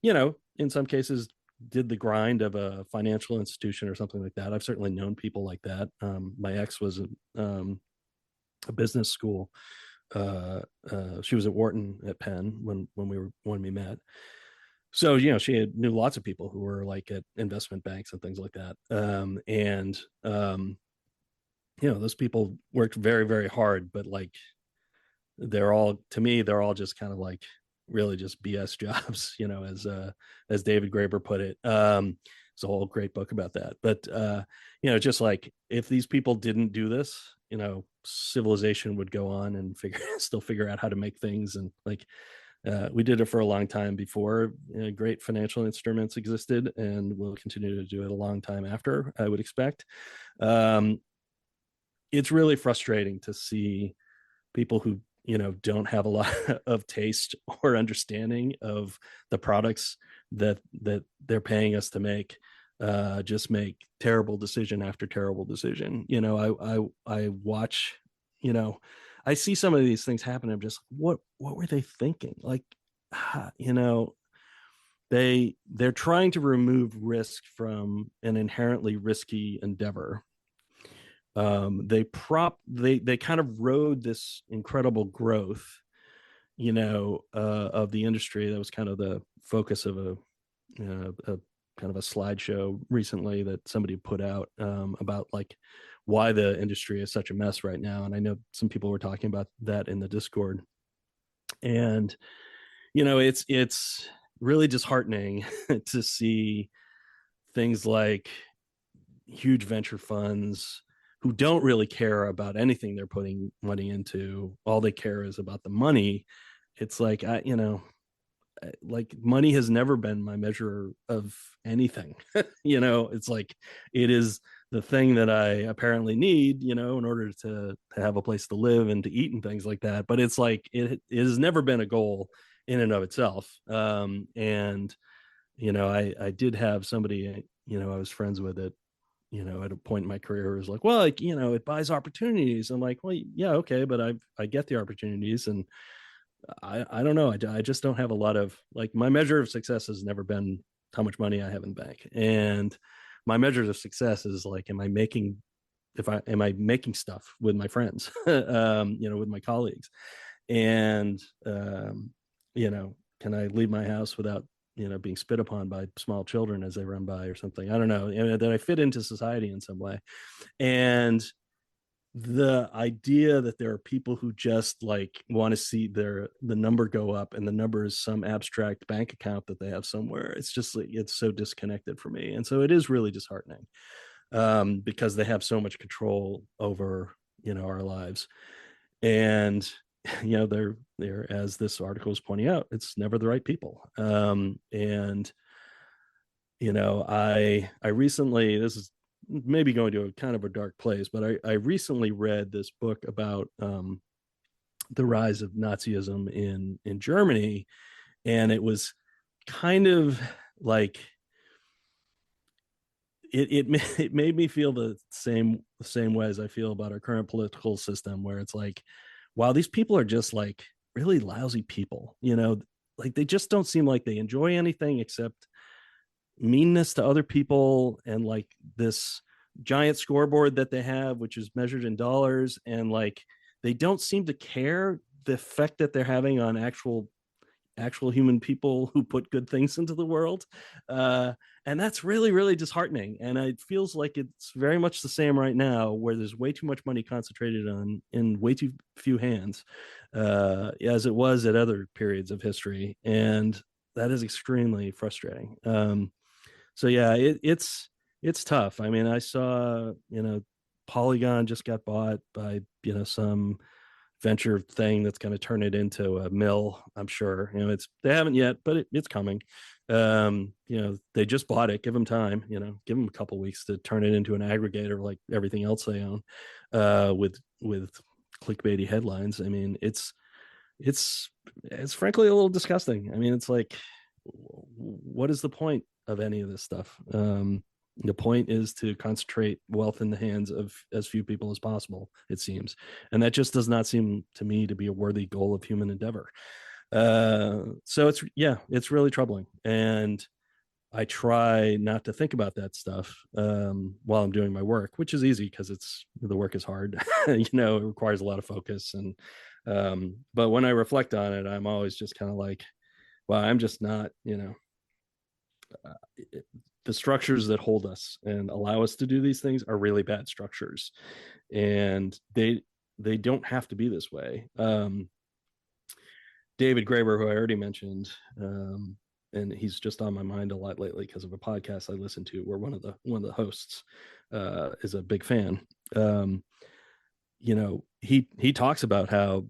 in some cases did the grind of a financial institution or something like that. I've certainly known people like that. My ex was a business school. She was at Wharton at Penn when we met. So she knew lots of people who were like at investment banks and things like that. Those people worked very, very hard, but like they're all just kind of like really just BS jobs, as David Graeber put it. It's a whole great book about that. But just like if these people didn't do this, civilization would go on and still figure out how to make things. And like we did it for a long time before great financial instruments existed, and we'll continue to do it a long time after, I would expect. It's really frustrating to see people who don't have a lot of taste or understanding of the products that they're paying us to make, just make terrible decision after terrible decision. I watch, I see some of these things happen. I'm just, what were they thinking? Like, they're trying to remove risk from an inherently risky endeavor. They kind of rode this incredible growth, of the industry. That was kind of the focus of a kind of a slideshow recently that somebody put out, about like why the industry is such a mess right now. And I know some people were talking about that in the Discord, and it's really disheartening to see things like huge venture funds who don't really care about anything they're putting money into. All they care is about the money. It's like, like money has never been my measure of anything. It's like, it is the thing that I apparently need, in order to have a place to live and to eat and things like that. But it's like, it has never been a goal in and of itself. And, I did have somebody, I was friends with it, at a point in my career, was like, well, like, it buys opportunities. I'm like, well, yeah, okay, but I get the opportunities, and I don't know. I just don't have a lot of, like, my measure of success has never been how much money I have in bank. And my measures of success is like, am I making stuff with my friends, with my colleagues? And, can I leave my house without being spit upon by small children as they run by or something? I don't know, that I fit into society in some way. And the idea that there are people who just like want to see the number go up, and the number is some abstract bank account that they have somewhere. It's just like, it's so disconnected for me. And so it is really disheartening, because they have so much control over our lives. And they're, as this article is pointing out, it's never the right people. And I recently, this is maybe going to a kind of a dark place, but I recently read this book about the rise of Nazism in Germany, and it was kind of like it made me feel the same way as I feel about our current political system, where it's like, wow, these people are just like really lousy people, like they just don't seem like they enjoy anything except meanness to other people, and like this giant scoreboard that they have, which is measured in dollars, and like they don't seem to care the effect that they're having on actual human people who put good things into the world. And that's really, really disheartening. And it feels like it's very much the same right now, where there's way too much money concentrated in way too few hands, as it was at other periods of history. And that is extremely frustrating. So yeah, it's tough. I mean, I saw, Polygon just got bought by, some venture thing that's going to turn it into a mill. I'm sure, they haven't yet, but it's coming. They just bought it. Give them time. Give them a couple weeks to turn it into an aggregator like everything else they own, with clickbaity headlines. I mean, it's frankly a little disgusting. I mean, it's like, what is the point of any of this stuff? The point is to concentrate wealth in the hands of as few people as possible, it seems. And that just does not seem to me to be a worthy goal of human endeavor. So it's really troubling. And I try not to think about that stuff while I'm doing my work, which is easy because the work is hard. It requires a lot of focus. And but when I reflect on it, I'm always just kind of like, well, I'm just not, the structures that hold us and allow us to do these things are really bad structures, and they don't have to be this way. David Graeber, who I already mentioned, and he's just on my mind a lot lately because of a podcast I listen to where one of the hosts is a big fan. He talks about how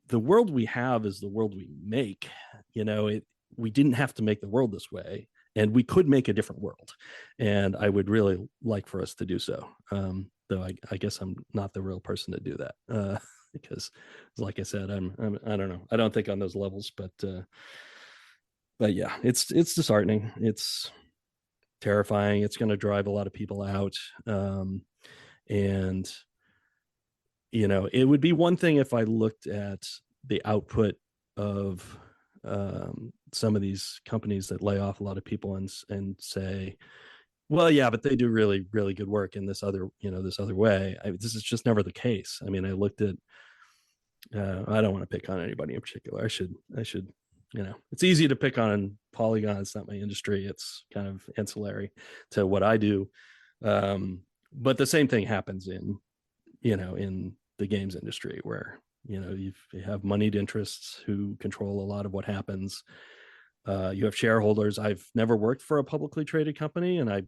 the world we have is the world we make. We didn't have to make the world this way, and we could make a different world. And I would really like for us to do so. Though I guess I'm not the real person to do that, because, like I said, I don't know. I don't think on those levels, but yeah, it's disheartening. It's terrifying. It's going to drive a lot of people out. And it would be one thing if I looked at the output of some of these companies that lay off a lot of people and say, well, yeah, but they do really, really good work in this other way. This is just never the case. I mean, I looked at, I don't want to pick on anybody in particular. I should, it's easy to pick on Polygon. It's not my industry. It's kind of ancillary to what I do. But the same thing happens in the games industry, where you have moneyed interests who control a lot of what happens. You have shareholders. I've never worked for a publicly traded company, and I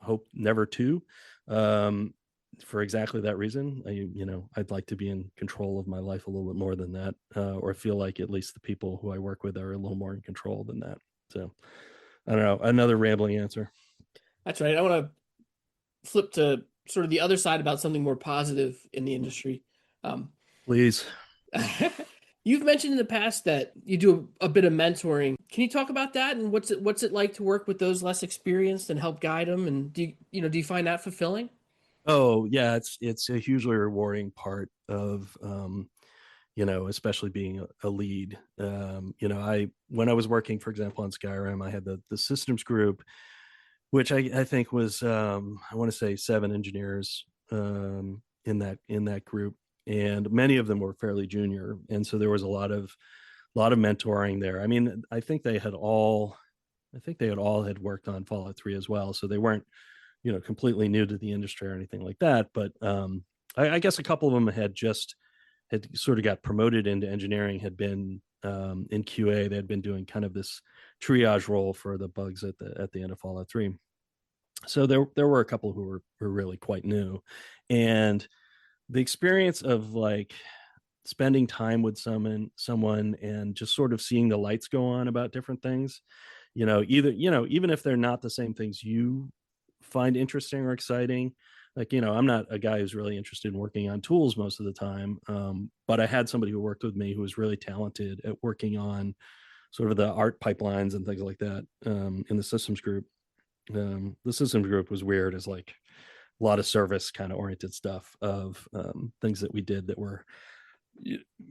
hope never to, for exactly that reason. I'd like to be in control of my life a little bit more than that, or feel like at least the people who I work with are a little more in control than that. So I don't know, another rambling answer. That's right. I want to flip to sort of the other side about something more positive in the industry. Please. You've mentioned in the past that you do a bit of mentoring. Can you talk about that, and what's it like to work with those less experienced and help guide them? And do you find that fulfilling? Oh yeah, it's a hugely rewarding part of especially being a lead. When I was working, for example, on Skyrim, I had the systems group, which I think was I want to say 7 engineers in that group, and many of them were fairly junior, and so there was a lot of mentoring there. I mean, I think they had all had worked on Fallout 3 as well, so they weren't completely new to the industry or anything like that. But I guess a couple of them had sort of got promoted into engineering, had been in QA. They had been doing kind of this triage role for the bugs at the end of Fallout 3. So there were a couple who were really quite new, and the experience of like spending time with someone and just sort of seeing the lights go on about different things, even if they're not the same things you find interesting or exciting. Like, I'm not a guy who's really interested in working on tools most of the time, but I had somebody who worked with me who was really talented at working on sort of the art pipelines and things like that, in the systems group. The systems group was weird as like a lot of service kind of oriented stuff of things that we did that were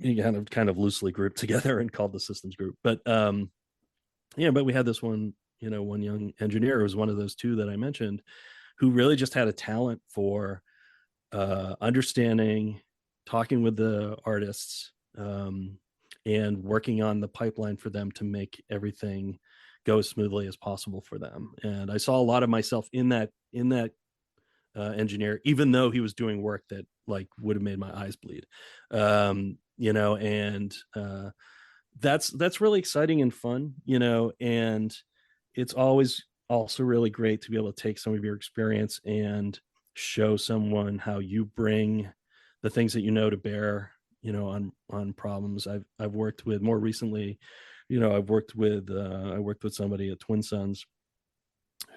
kind of loosely grouped together and called the systems group. But but we had this one young engineer who was one of those two that I mentioned, who really just had a talent for understanding, talking with the artists, and working on the pipeline for them to make everything go as smoothly as possible for them. And I saw a lot of myself in that engineer, even though he was doing work that like would have made my eyes bleed. And that's really exciting and fun, and it's always also really great to be able to take some of your experience and show someone how you bring the things that to bear, on problems. I've worked with more recently, I worked with somebody at Twin Suns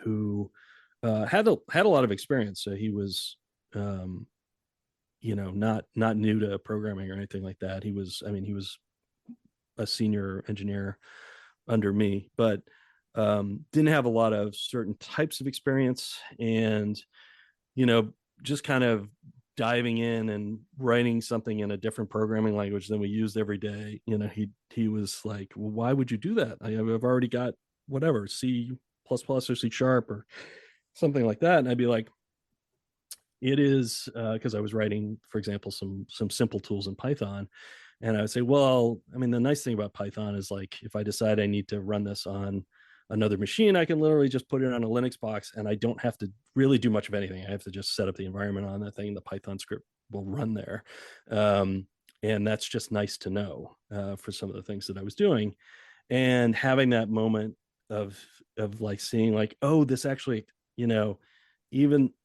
who had a lot of experience. So he was, not new to programming or anything like that. He was a senior engineer under me, but didn't have a lot of certain types of experience, and just kind of diving in and writing something in a different programming language than we used every day. He was like, well, why would you do that? I've already got whatever C++ or C# or something like that. And I'd be like, it is because I was writing, for example, some simple tools in Python. And I would say, well, the nice thing about Python is like, if I decide I need to run this on another machine, I can literally just put it on a Linux box and I don't have to really do much of anything. I have to just set up the environment on that thing. The Python script will run there. And that's just nice to know for some of the things that I was doing. And having that moment of like seeing like, oh, this actually, even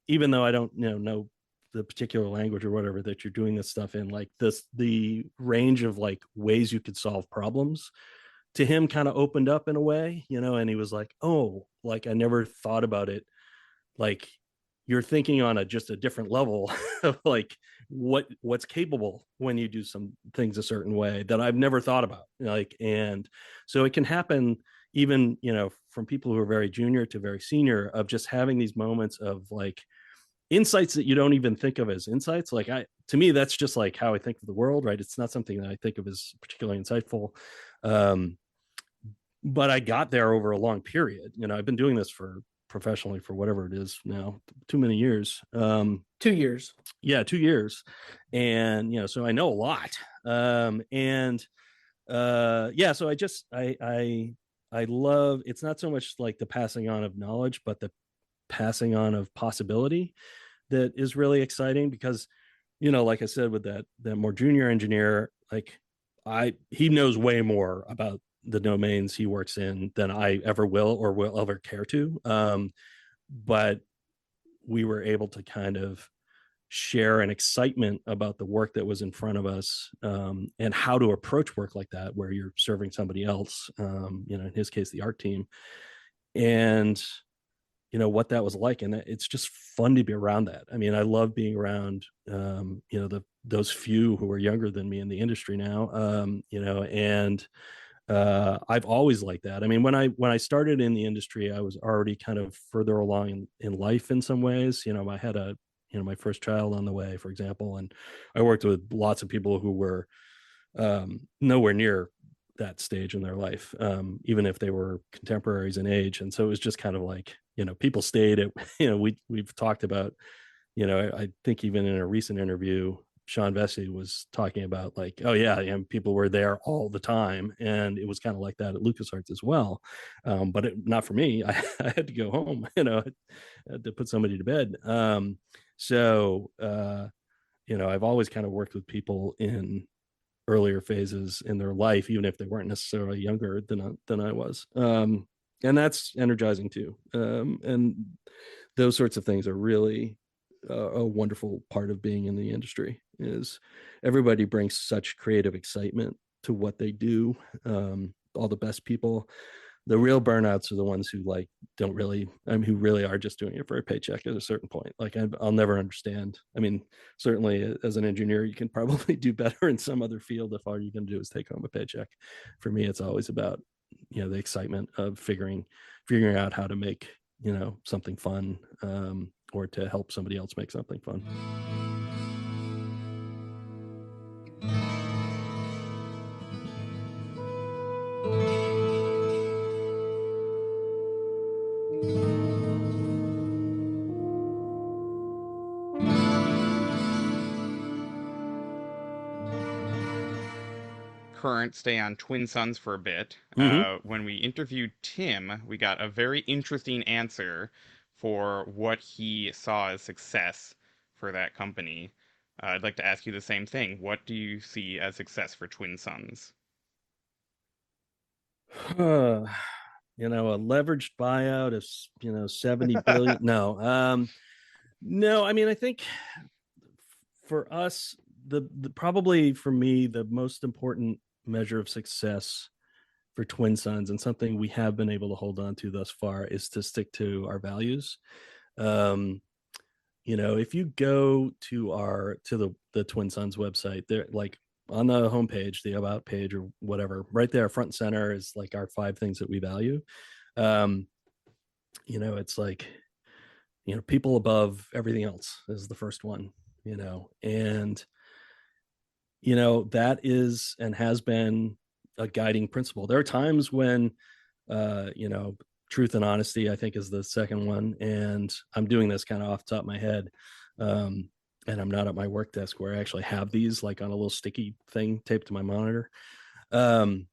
though I don't know the particular language or whatever that you're doing this stuff in, like the range of like ways you could solve problems to him kind of opened up in a way, and he was like, oh, like I never thought about it. Like you're thinking on just a different level of like what's capable when you do some things a certain way that I've never thought about. Like, and so it can happen even, from people who are very junior to very senior, of just having these moments of like insights that you don't even think of as insights. Like to me, that's just like how I think of the world, right? It's not something that I think of as particularly insightful. But I got there over a long period. I've been doing this professionally for whatever it is now, too many years. 2 years. Yeah, 2 years. And, so I know a lot. So I love, it's not so much like the passing on of knowledge, but the passing on of possibility that is really exciting because, like I said, with that more junior engineer, like he knows way more about the domains he works in than I ever will or will ever care to. But we were able to kind of share an excitement about the work that was in front of us, and how to approach work like that, where you're serving somebody else, in his case, the art team, and what that was like. And it's just fun to be around that. I love being around, those few who are younger than me in the industry now, and I've always liked that. When I started in the industry, I was already kind of further along in life in some ways. I had my first child on the way, for example, and I worked with lots of people who were nowhere near that stage in their life, even if they were contemporaries in age. And so it was just kind of like, people stayed at, we've talked about, I think even in a recent interview, Sean Vesey was talking about like, oh yeah, people were there all the time, and it was kind of like that at LucasArts as well. But not for me. I had to go home. I had to put somebody to bed. I've always kind of worked with people in earlier phases in their life, even if they weren't necessarily younger than I was. And that's energizing too. And those sorts of things are really a wonderful part of being in the industry. Is everybody brings such creative excitement to what they do. All the best people The real burnouts are the ones who like don't really, I mean, who really are just doing it for a paycheck at a certain point. Like I'll never understand. I mean, certainly as an engineer, you can probably do better in some other field if all you're going to do is take home a paycheck. For me, it's always about, the excitement of figuring out how to make, something fun, or to help somebody else make something fun. Current, stay on Twin Suns for a bit. When we interviewed Tim, we got a very interesting answer for what he saw as success for that company. I'd like to ask you the same thing. What do you see as success for Twin Suns? A leveraged buyout of 70 billion. No, I mean, I think for us, the probably for me, the most important measure of success for Twin Suns, and something we have been able to hold on to thus far, is to stick to our values. If you go to the Twin Suns website, they're like on the homepage, the about page or whatever, right there, front and center is like our 5 things that we value. It's like, people above everything else is the first one, and that is and has been a guiding principle. There are times when truth and honesty, I think, is the second one, and I'm doing this kind of off the top of my head, and I'm not at my work desk where I actually have these like on a little sticky thing taped to my monitor. That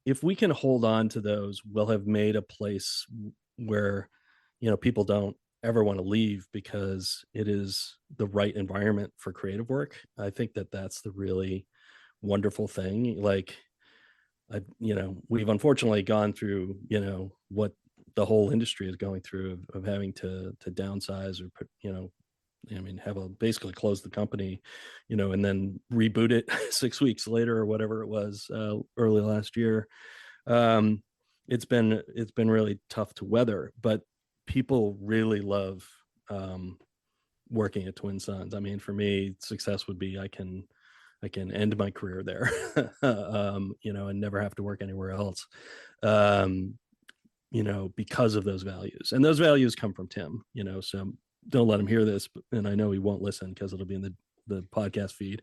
if we can hold on to those, we'll have made a place where people don't ever want to leave because it is the right environment for creative work. I think that that's the really wonderful thing. Like, we've unfortunately gone through, what the whole industry is going through of having to downsize or put, basically close the company, and then reboot it 6 weeks later or whatever it was, early last year. It's been really tough to weather, but people really love working at Twin Suns. I mean, for me, success would be I can end my career there, and never have to work anywhere else, because of those values. And those values come from Tim, so don't let him hear this, and I know he won't listen because it'll be in the podcast feed.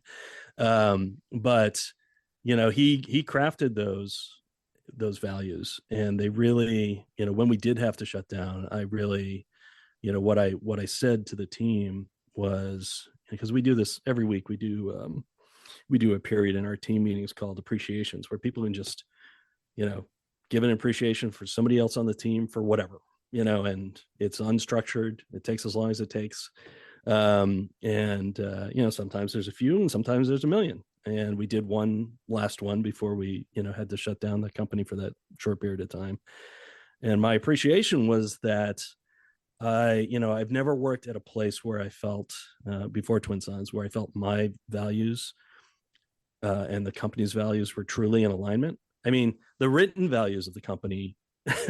But he crafted those values, and they really, when we did have to shut down, I really, what I said to the team was, because we do this every week, we do a period in our team meetings called appreciations, where people can just, give an appreciation for somebody else on the team for whatever, and it's unstructured. It takes as long as it takes. Sometimes there's a few and sometimes there's a million. And we did one last one before we, had to shut down the company for that short period of time. And my appreciation was that I've never worked at a place where I felt, before Twin Suns, where I felt my values and the company's values were truly in alignment. I mean, the written values of the company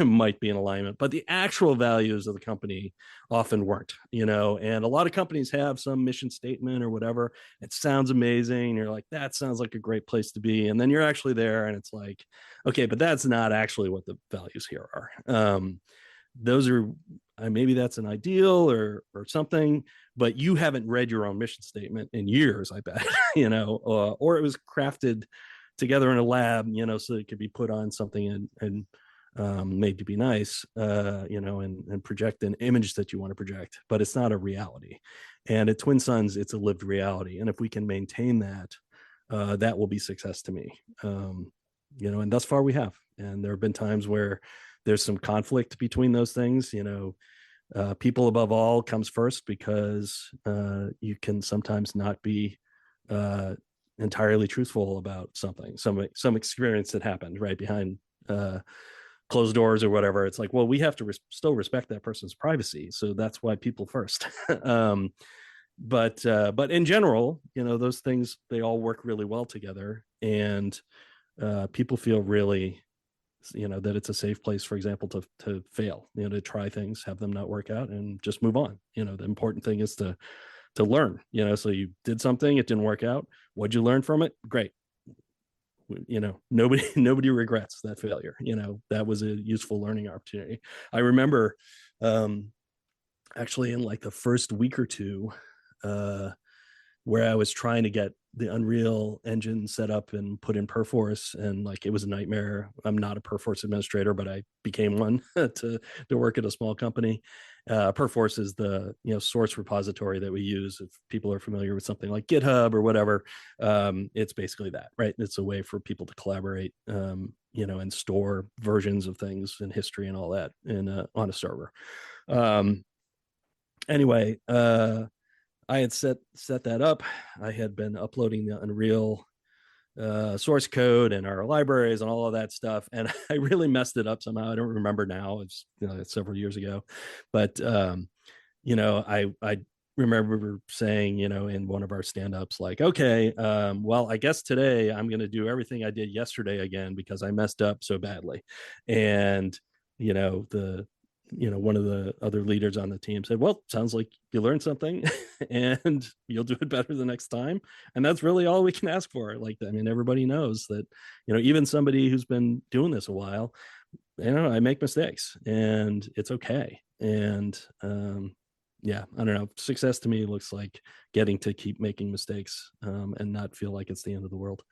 might be in alignment, but the actual values of the company often weren't, and a lot of companies have some mission statement or whatever. It sounds amazing. You're like, that sounds like a great place to be. And then you're actually there and it's like, okay, but that's not actually what the values here are. Those are, maybe that's an ideal or something, but you haven't read your own mission statement in years, I bet, or it was crafted together in a lab, so it could be put on something and made to be nice, and project an image that you want to project, but it's not a reality. And at Twin Suns, it's a lived reality. And if we can maintain that, that will be success to me. And thus far we have. And there have been times where there's some conflict between those things. People above all comes first, because you can sometimes not be entirely truthful about something, some experience that happened right behind closed doors or whatever. It's like, well, we have to still respect that person's privacy, so that's why people first. But in general, those things, they all work really well together, and people feel really that it's a safe place, for example, to fail, to try things, have them not work out, and just move on. The important thing is to learn. So you did something, it didn't work out. What'd you learn from it? Great. Nobody regrets that failure. That was a useful learning opportunity. I remember actually in like the first week or two, where I was trying to get the Unreal Engine set up and put in Perforce, and like it was a nightmare. I'm not a Perforce administrator, but I became one to work at a small company. Perforce is the source repository that we use. If people are familiar with something like GitHub or whatever, it's basically that, right? It's a way for people to collaborate, and store versions of things and history and all that on a server. Anyway, I had set that up. I had been uploading the Unreal source code and our libraries and all of that stuff, and I really messed it up somehow. I don't remember now. It's several years ago, but I remember saying, in one of our stand-ups, like, okay, well, I guess today I'm going to do everything I did yesterday again because I messed up so badly. And one of the other leaders on the team said, well, sounds like you learned something and you'll do it better the next time. And that's really all we can ask for. Like, I mean, everybody knows that, even somebody who's been doing this a while, I make mistakes and it's okay. And yeah, I don't know. Success to me looks like getting to keep making mistakes and not feel like it's the end of the world.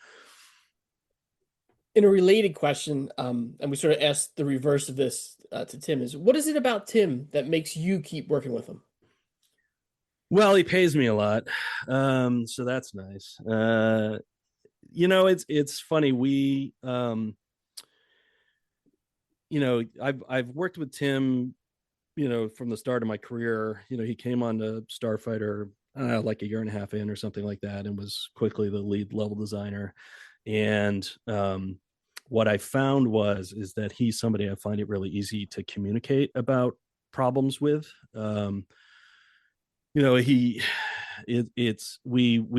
In a related question, and we sort of asked the reverse of this to Tim, is what is it about Tim that makes you keep working with him? Well, he pays me a lot, so that's nice. It's funny. I've worked with Tim, from the start of my career. He came on to Starfighter like a year and a half in or something like that, and was quickly the lead level designer. And what I found is that he's somebody I find it really easy to communicate about problems with. We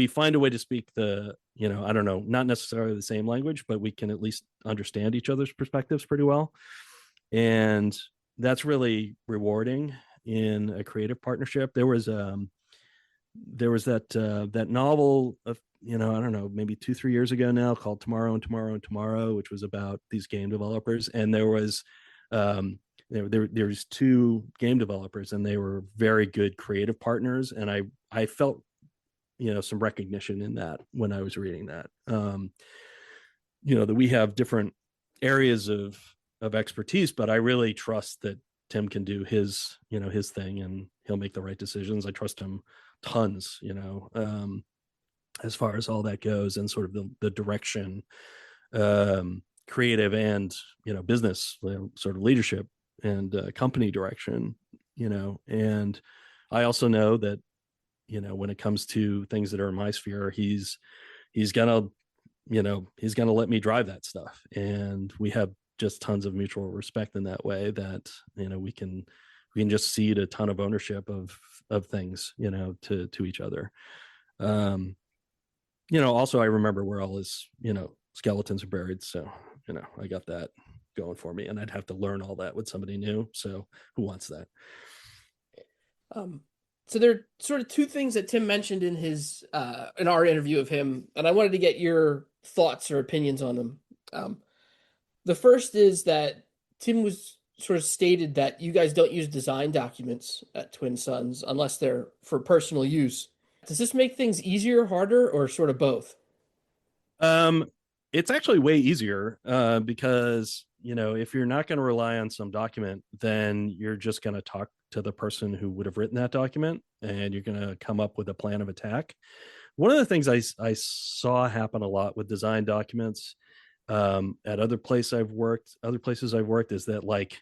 find a way to speak I don't know, not necessarily the same language, but we can at least understand each other's perspectives pretty well. And that's really rewarding in a creative partnership. There was that novel of, I don't know, maybe 2-3 years ago now, called Tomorrow and Tomorrow and Tomorrow, which was about these game developers. And there was there's 2 game developers, and they were very good creative partners. And I felt, some recognition in that when I was reading that. That we have different areas of expertise, but I really trust that Tim can do his thing, and he'll make the right decisions. I trust him tons, as far as all that goes, and sort of the direction, creative and business, sort of leadership and company direction. And I also know that when it comes to things that are in my sphere, he's gonna let me drive that stuff, and we have just tons of mutual respect in that way, that we can just cede a ton of ownership of things to each other. Also, I remember where all his skeletons are buried, so I got that going for me, and I'd have to learn all that with somebody new, so who wants that? So there are sort of 2 things that Tim mentioned in in our interview of him, and I wanted to get your thoughts or opinions on them. The first is that Tim was sort of stated that you guys don't use design documents at Twin Suns unless they're for personal use. Does this make things easier, harder, or sort of both? It's actually way easier because if you're not going to rely on some document, then you're just going to talk to the person who would have written that document, and you're going to come up with a plan of attack. One of the things I saw happen a lot with design documents at other places I've worked, is that like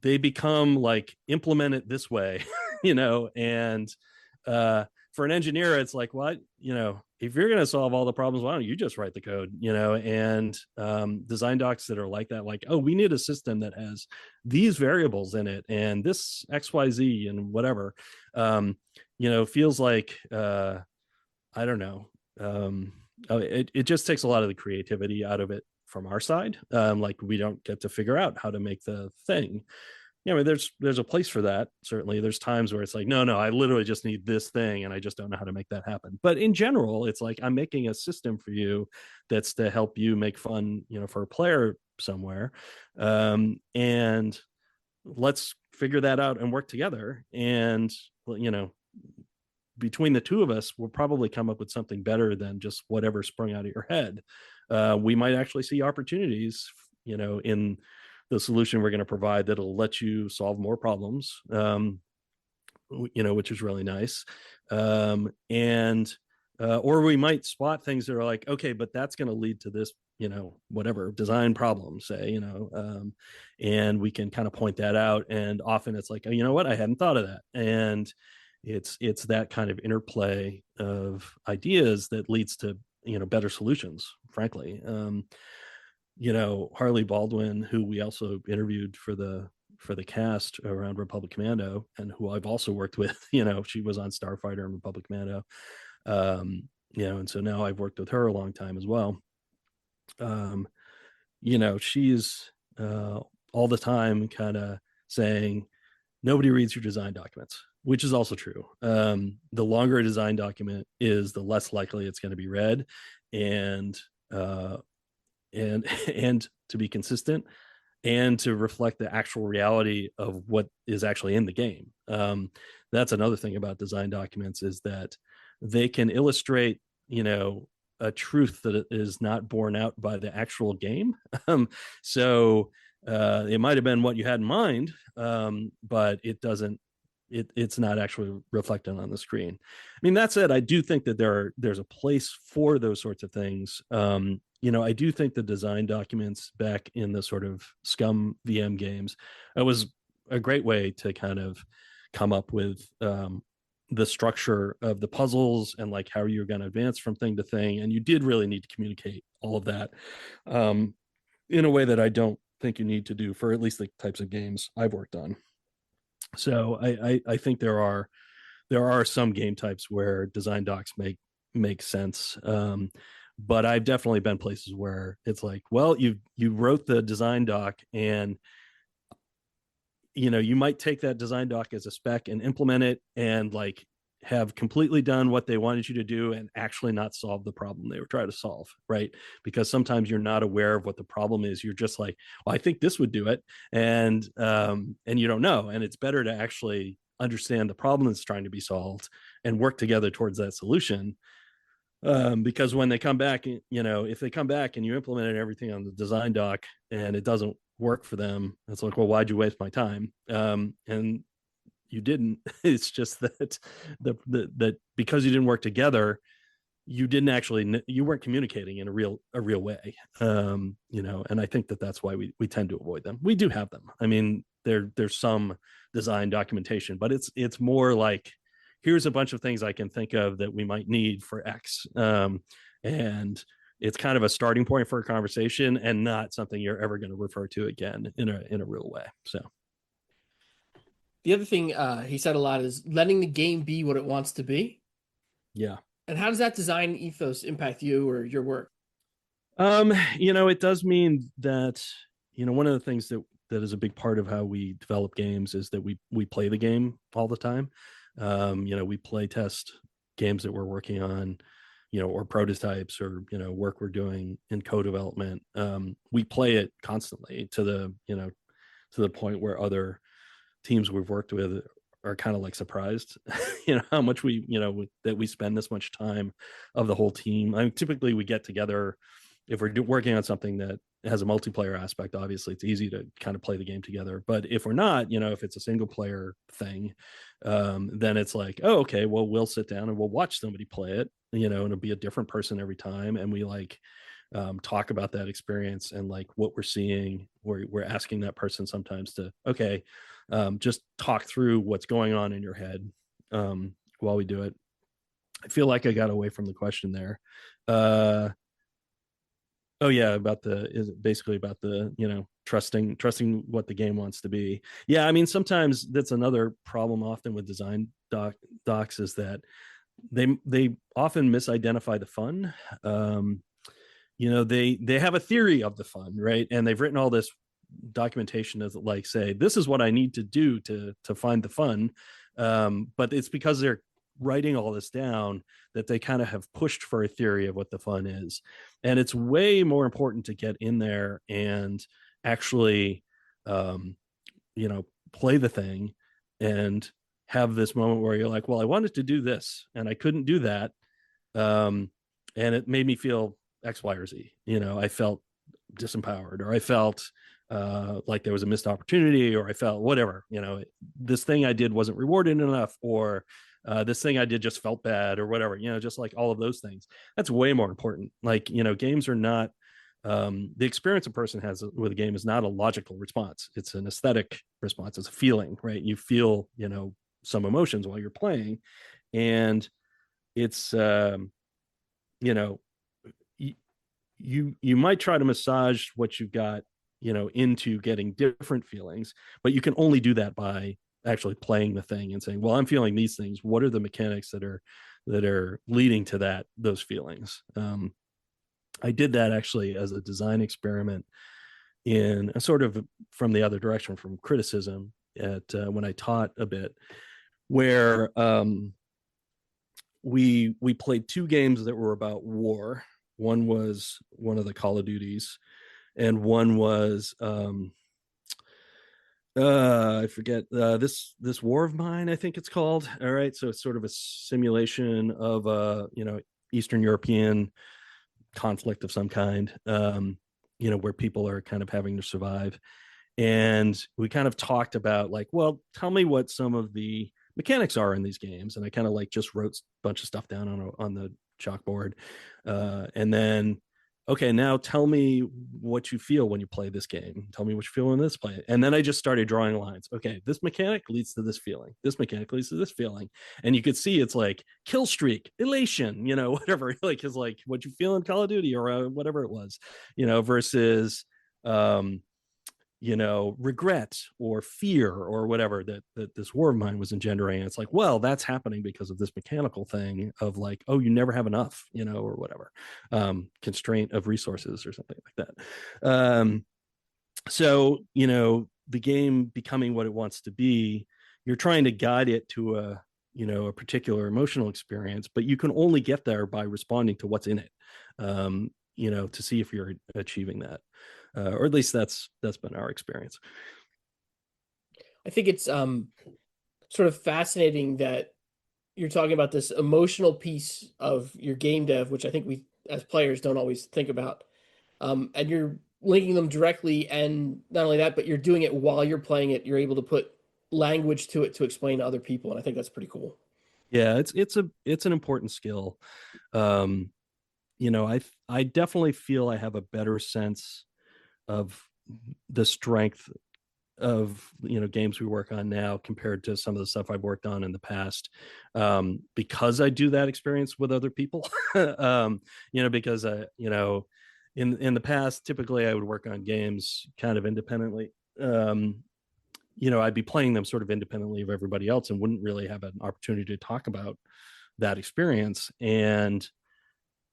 they become like implement it this way, and for an engineer, it's like, what, if you're going to solve all the problems, why don't you just write the code, and design docs that are like that, like, oh, we need a system that has these variables in it and this XYZ and whatever, feels like, I don't know. It just takes a lot of the creativity out of it from our side. Like we don't get to figure out how to make the thing. Yeah, I mean, there's a place for that. Certainly, there's times where it's like, no, I literally just need this thing, and I just don't know how to make that happen. But in general, it's like I'm making a system for you that's to help you make fun, for a player somewhere, and let's figure that out and work together. And between the two of us, we'll probably come up with something better than just whatever sprung out of your head. We might actually see opportunities, in the solution we're going to provide that'll let you solve more problems, which is really nice. And or we might spot things that are like, okay, but that's going to lead to this, whatever design problem, say, and we can kind of point that out. And often it's like, oh, you know what, I hadn't thought of that. And it's that kind of interplay of ideas that leads to better solutions, frankly. Harley Baldwin, who we also interviewed for the cast around Republic Commando, and who I've also worked with, she was on Starfighter and Republic Commando, and so now I've worked with her a long time as well. She's all the time kind of saying nobody reads your design documents, which is also true. The longer a design document is, the less likely it's going to be read, and to be consistent and to reflect the actual reality of what is actually in the game. That's another thing about design documents, is that they can illustrate, a truth that is not borne out by the actual game. So it might have been what you had in mind, but it doesn't, it's not actually reflected on the screen. I mean, that said, I do think that there's a place for those sorts of things. I do think the design documents back in the sort of Scum VM games, it was a great way to kind of come up with the structure of the puzzles and like how you're going to advance from thing to thing. And you did really need to communicate all of that in a way that I don't think you need to do for at least the types of games I've worked on. So I think there are some game types where design docs make sense. But I've definitely been places where it's like, well, you wrote the design doc, and you might take that design doc as a spec and implement it, and like have completely done what they wanted you to do and actually not solve the problem they were trying to solve, right? Because sometimes you're not aware of what the problem is. You're just like, well, I think this would do it, and you don't know. And it's better to actually understand the problem that's trying to be solved and work together towards that solution. Because when they come back, if they come back and you implemented everything on the design doc and it doesn't work for them, it's like, well, why'd you waste my time? And you didn't. It's just that that because you didn't work together, you weren't communicating in a real way. And I think that's why we tend to avoid them. We do have them. I mean, there's some design documentation, but it's more like, here's a bunch of things I can think of that we might need for X. And it's kind of a starting point for a conversation, and not something you're ever going to refer to again in a real way. So the other thing he said a lot is letting the game be what it wants to be. Yeah. And how does that design ethos impact you or your work? It does mean that, one of the things that is a big part of how we develop games is that we play the game all the time. We play test games that we're working on, or prototypes, or, work we're doing in co-development. We play it constantly to the point where other teams we've worked with are kind of like surprised, how much that we spend this much time of the whole team. I mean, typically we get together if we're working on something that has a multiplayer aspect. Obviously it's easy to kind of play the game together, but if we're not, if it's a single player thing, then it's like, oh, okay, well, we'll sit down and we'll watch somebody play it, and it'll be a different person every time. And we like talk about that experience and like what we're seeing. We're asking that person sometimes to, okay, just talk through what's going on in your head while we do it. I feel like I got away from the question there. Oh yeah, basically about the trusting what the game wants to be. Yeah, I mean, sometimes that's another problem often with design docs, is that they often misidentify the fun. they have a theory of the fun, right? And they've written all this documentation as like say this is what I need to do to find the fun, but it's because they're writing all this down that they kind of have pushed for a theory of what the fun is. And it's way more important to get in there and actually um play the thing and have this moment where you're like, well, I wanted to do this and I couldn't do that, and it made me feel X, Y, or Z. I felt disempowered, or I felt like there was a missed opportunity, or I felt whatever, this thing I did wasn't rewarded enough, or this thing I did just felt bad, or whatever, just like all of those things. That's way more important. Like, games are not, the experience a person has with a game is not a logical response. It's an aesthetic response. It's a feeling, right? You feel, some emotions while you're playing. And it's, you know, you might try to massage what you've got, into getting different feelings, but you can only do that by actually playing the thing and saying, well, I'm feeling these things. What are the mechanics that are leading to those feelings? I did that actually as a design experiment in a sort of from the other direction, from criticism at when I taught a bit, where we played two games that were about war. One was one of the Call of Duties, and one was I forget, this War of Mine, I think it's called. All right, so it's sort of a simulation of Eastern European conflict of some kind, where people are kind of having to survive. And we kind of talked about like, well, tell me what some of the mechanics are in these games. And I kind of like just wrote a bunch of stuff down on the chalkboard, and then, okay, now tell me what you feel when you play this game. Tell me what you feel when this play. And then I just started drawing lines. Okay, this mechanic leads to this feeling. This mechanic leads to this feeling. And you could see it's like kill streak, elation, whatever, like is like what you feel in Call of Duty or whatever it was, versus regret or fear or whatever that this War of Mine was engendering. It's like, well, that's happening because of this mechanical thing of like, oh, you never have enough, or whatever, constraint of resources or something like that. So the game becoming what it wants to be, you're trying to guide it to a particular emotional experience, but you can only get there by responding to what's in it, to see if you're achieving that. Or at least that's been our experience. I think it's sort of fascinating that you're talking about this emotional piece of your game dev, which I think we as players don't always think about. And you're linking them directly, and not only that, but you're doing it while you're playing it. You're able to put language to it to explain to other people, and I think that's pretty cool. Yeah, it's an important skill. I definitely feel I have a better sense of the strength of games we work on now compared to some of the stuff I've worked on in the past, because I do that experience with other people. Because in the past, typically I would work on games kind of independently. I'd be playing them sort of independently of everybody else and wouldn't really have an opportunity to talk about that experience. And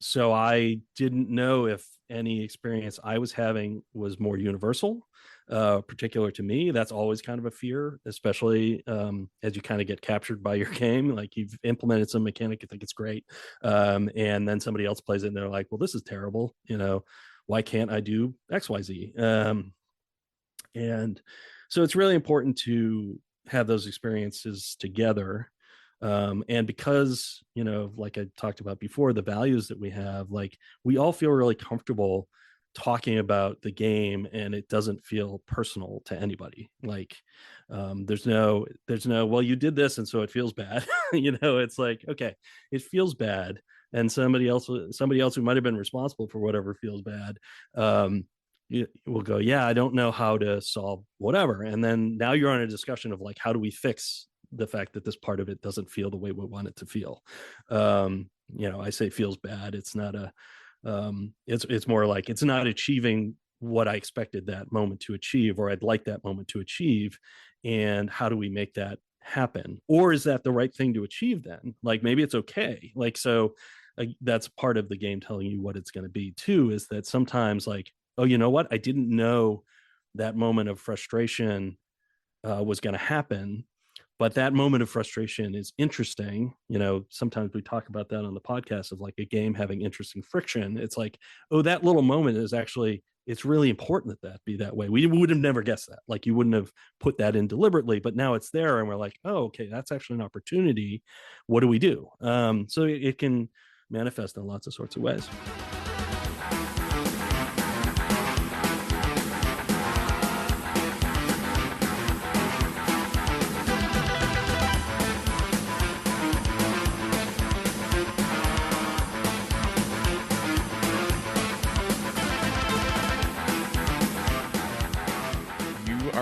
so I didn't know if any experience I was having was more universal, particular to me. That's always kind of a fear, especially as you kind of get captured by your game. Like you've implemented some mechanic, you think it's great, and then somebody else plays it and they're like, well, this is terrible. Why can't I do X, Y, Z? And so it's really important to have those experiences together. And because like I talked about before, the values that we have, like we all feel really comfortable talking about the game and it doesn't feel personal to anybody. Like there's no well, you did this and so it feels bad. It's like, okay, it feels bad, and somebody else who might have been responsible for whatever feels bad will go, yeah, I don't know how to solve whatever. And then now you're on a discussion of like, how do we fix the fact that this part of it doesn't feel the way we want it to feel? I say feels bad. It's not it's more like it's not achieving what I expected that moment to achieve, or I'd like that moment to achieve. And how do we make that happen? Or is that the right thing to achieve then? Like maybe it's okay. Like, so that's part of the game telling you what it's going to be too, is that sometimes like, oh, you know what, I didn't know that moment of frustration was going to happen, but that moment of frustration is interesting. Sometimes we talk about that on the podcast of like a game having interesting friction. It's like, oh, that little moment is actually, it's really important that be that way. We would have never guessed that. Like you wouldn't have put that in deliberately, but now it's there and we're like, oh, okay, that's actually an opportunity. What do we do? So it can manifest in lots of sorts of ways.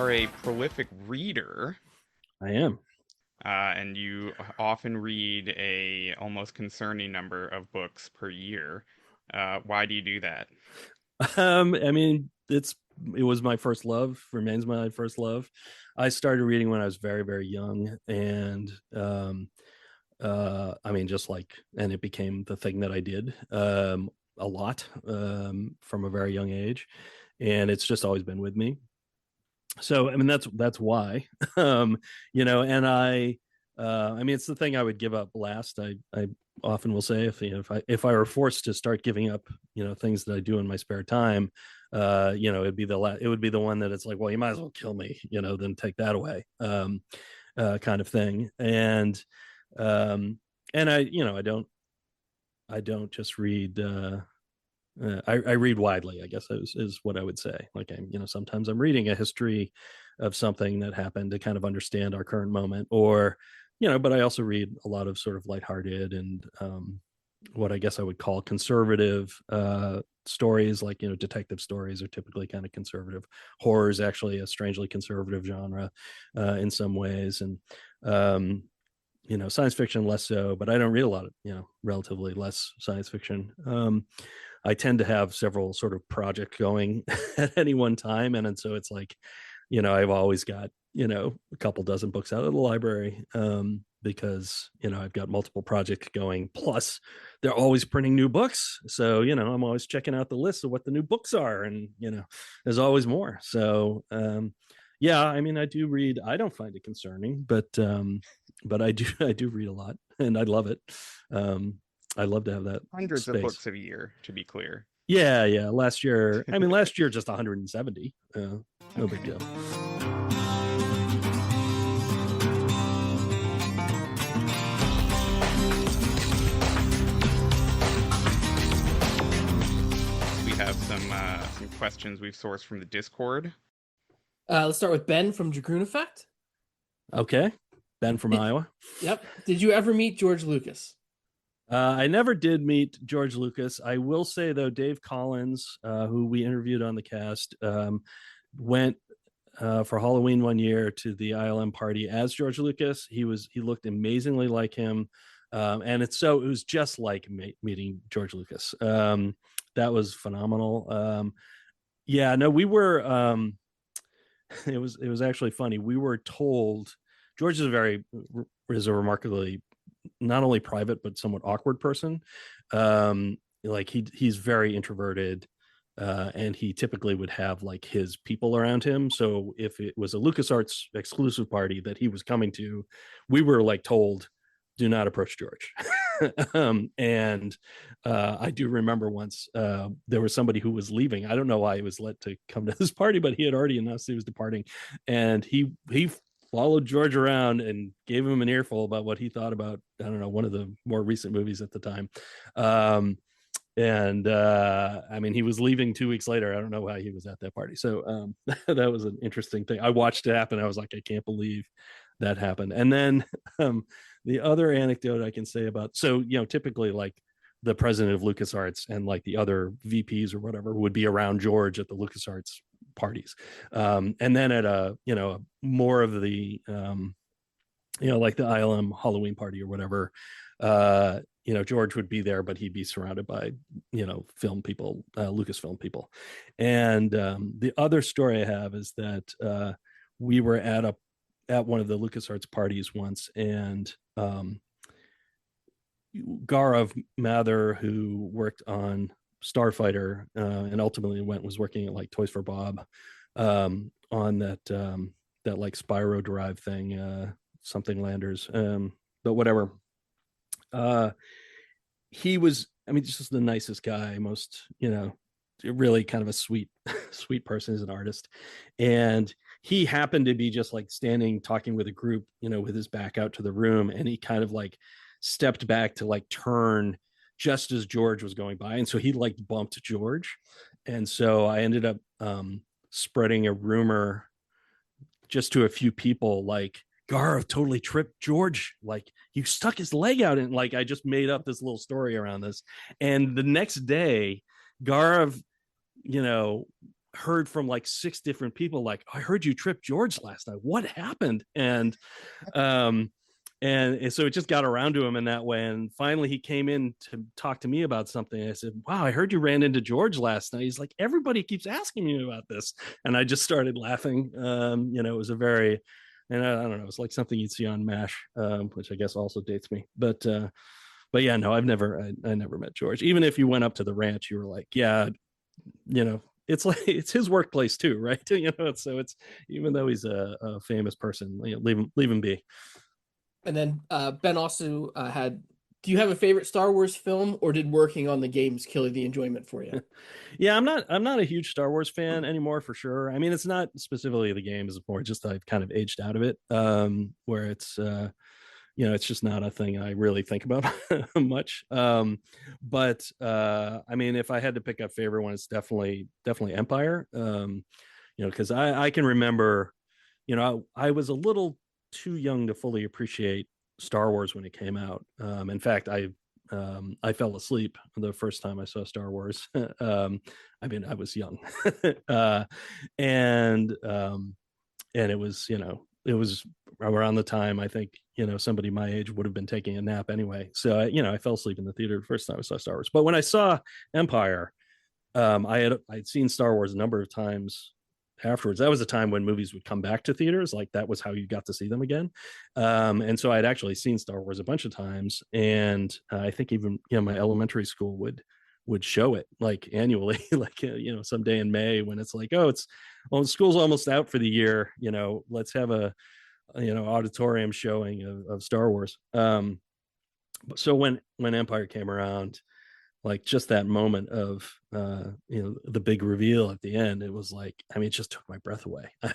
A prolific reader. I am. And you often read a almost concerning number of books per year. Why do you do that? I mean, it was my first love, remains my first love. I started reading when I was very, very young, and I mean, just like, and it became the thing that I did a lot from a very young age, and it's just always been with me. So I mean, that's why. And I mean, it's the thing I would give up last. I often will say, if I were forced to start giving up things that I do in my spare time, it would be the one that it's like, well, you might as well kill me, than take that away, kind of thing. And I don't just read. I read widely, I guess is what I would say. Like, sometimes I'm reading a history of something that happened to kind of understand our current moment, or, but I also read a lot of sort of lighthearted and what I guess I would call conservative stories, like, detective stories are typically kind of conservative. Horror is actually a strangely conservative genre in some ways. And, science fiction less so, but I don't read a lot of, relatively less science fiction. I tend to have several sort of projects going at any one time. And so it's like, I've always got, a couple dozen books out of the library because, I've got multiple projects going. Plus, they're always printing new books. So, I'm always checking out the list of what the new books are. And, there's always more. So, yeah, I mean, I do read. I don't find it concerning, but I do read a lot and I love it. I love to have that hundreds space. Of books a year, to be clear. Yeah. Last year just 170. No big deal. We have some questions we've sourced from the Discord. Let's start with Ben from Dragoon Effect. Okay, Ben from Iowa. Yep. Did you ever meet George Lucas? I never did meet George Lucas. I will say, though, Dave Collins, who we interviewed on the cast, went for Halloween one year to the ILM party as George Lucas. He looked amazingly like him. And it was just like meeting George Lucas. That was phenomenal. We were, it was actually funny. We were told George is a remarkably not only private but somewhat awkward person. Like he's very introverted, and he typically would have like his people around him. So if it was a LucasArts exclusive party that he was coming to, we were like told, do not approach George. And I do remember once there was somebody who was leaving. I don't know why he was let to come to this party, but he had already announced he was departing, and he followed George around and gave him an earful about what he thought about, I don't know, one of the more recent movies at the time. I mean, he was leaving 2 weeks later. I don't know why he was at that party. So that was an interesting thing. I watched it happen. I was like, I can't believe that happened. And then the other anecdote I can say about, so, typically like the president of LucasArts and like the other VPs or whatever would be around George at the LucasArts parties. And then at a more of the, like the ILM Halloween party or whatever, George would be there, but he'd be surrounded by, film people, Lucasfilm people. And the other story I have is that we were at one of the LucasArts parties once, and Gaurav Mather, who worked on Starfighter and ultimately was working at like Toys for Bob on that like Spyro derived thing, something Landers, but whatever. Uh, he was, I mean, just the nicest guy, most, really kind of a sweet, sweet person as an artist. And he happened to be just like standing talking with a group, with his back out to the room. And he kind of like stepped back to like turn just as George was going by. And so he like bumped George. And so I ended up spreading a rumor just to a few people like, Gaurav totally tripped George. Like he stuck his leg out, and like I just made up this little story around this. And the next day, Gaurav, heard from like 6 different people, like, I heard you tripped George last night. What happened? Um, and so it just got around to him in that way. And finally he came in to talk to me about something. I said, wow, I heard you ran into George last night. He's like, everybody keeps asking me about this. And I just started laughing. It was a very, and I don't know, it's like something you'd see on MASH, which I guess also dates me. But yeah, no, I never met George. Even if you went up to the ranch, you were like, yeah, it's like it's his workplace too, right? So it's, even though he's a famous person, leave him be. And then Ben also had. Do you have a favorite Star Wars film, or did working on the games kill the enjoyment for you? Yeah, I'm not a huge Star Wars fan anymore, for sure. I mean, it's not specifically the games; it's more just I've kind of aged out of it, where it's just not a thing I really think about much. But I mean, if I had to pick a favorite one, it's definitely Empire. Because I can remember, I was a little too young to fully appreciate Star Wars when it came out. In fact, I fell asleep the first time I saw Star Wars. I mean, I was young, and it was, it was around the time I think, somebody my age would have been taking a nap anyway. So I fell asleep in the theater the first time I saw Star Wars. But when I saw Empire, I'd seen Star Wars a number of times afterwards. That was a time when movies would come back to theaters. Like that was how you got to see them again. And so I'd actually seen Star Wars a bunch of times. And I think even, my elementary school would show it like annually, like, someday in May when it's like, school's almost out for the year, let's have a, auditorium showing of Star Wars. So when Empire came around, like just that moment of the big reveal at the end, it was like, I mean, it just took my breath away. I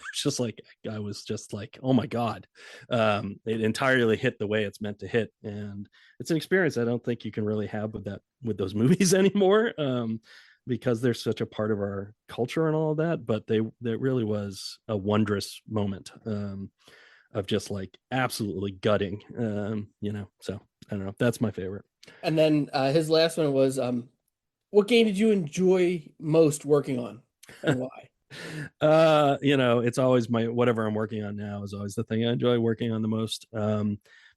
was just like, oh my god. It entirely hit the way it's meant to hit, and it's an experience I don't think you can really have with those movies anymore, because they're such a part of our culture and all of that. But that really was a wondrous moment, of just like absolutely gutting, so I don't know, that's my favorite. And then his last one was, what game did you enjoy most working on, and why? It's always whatever I'm working on now is always the thing I enjoy working on the most,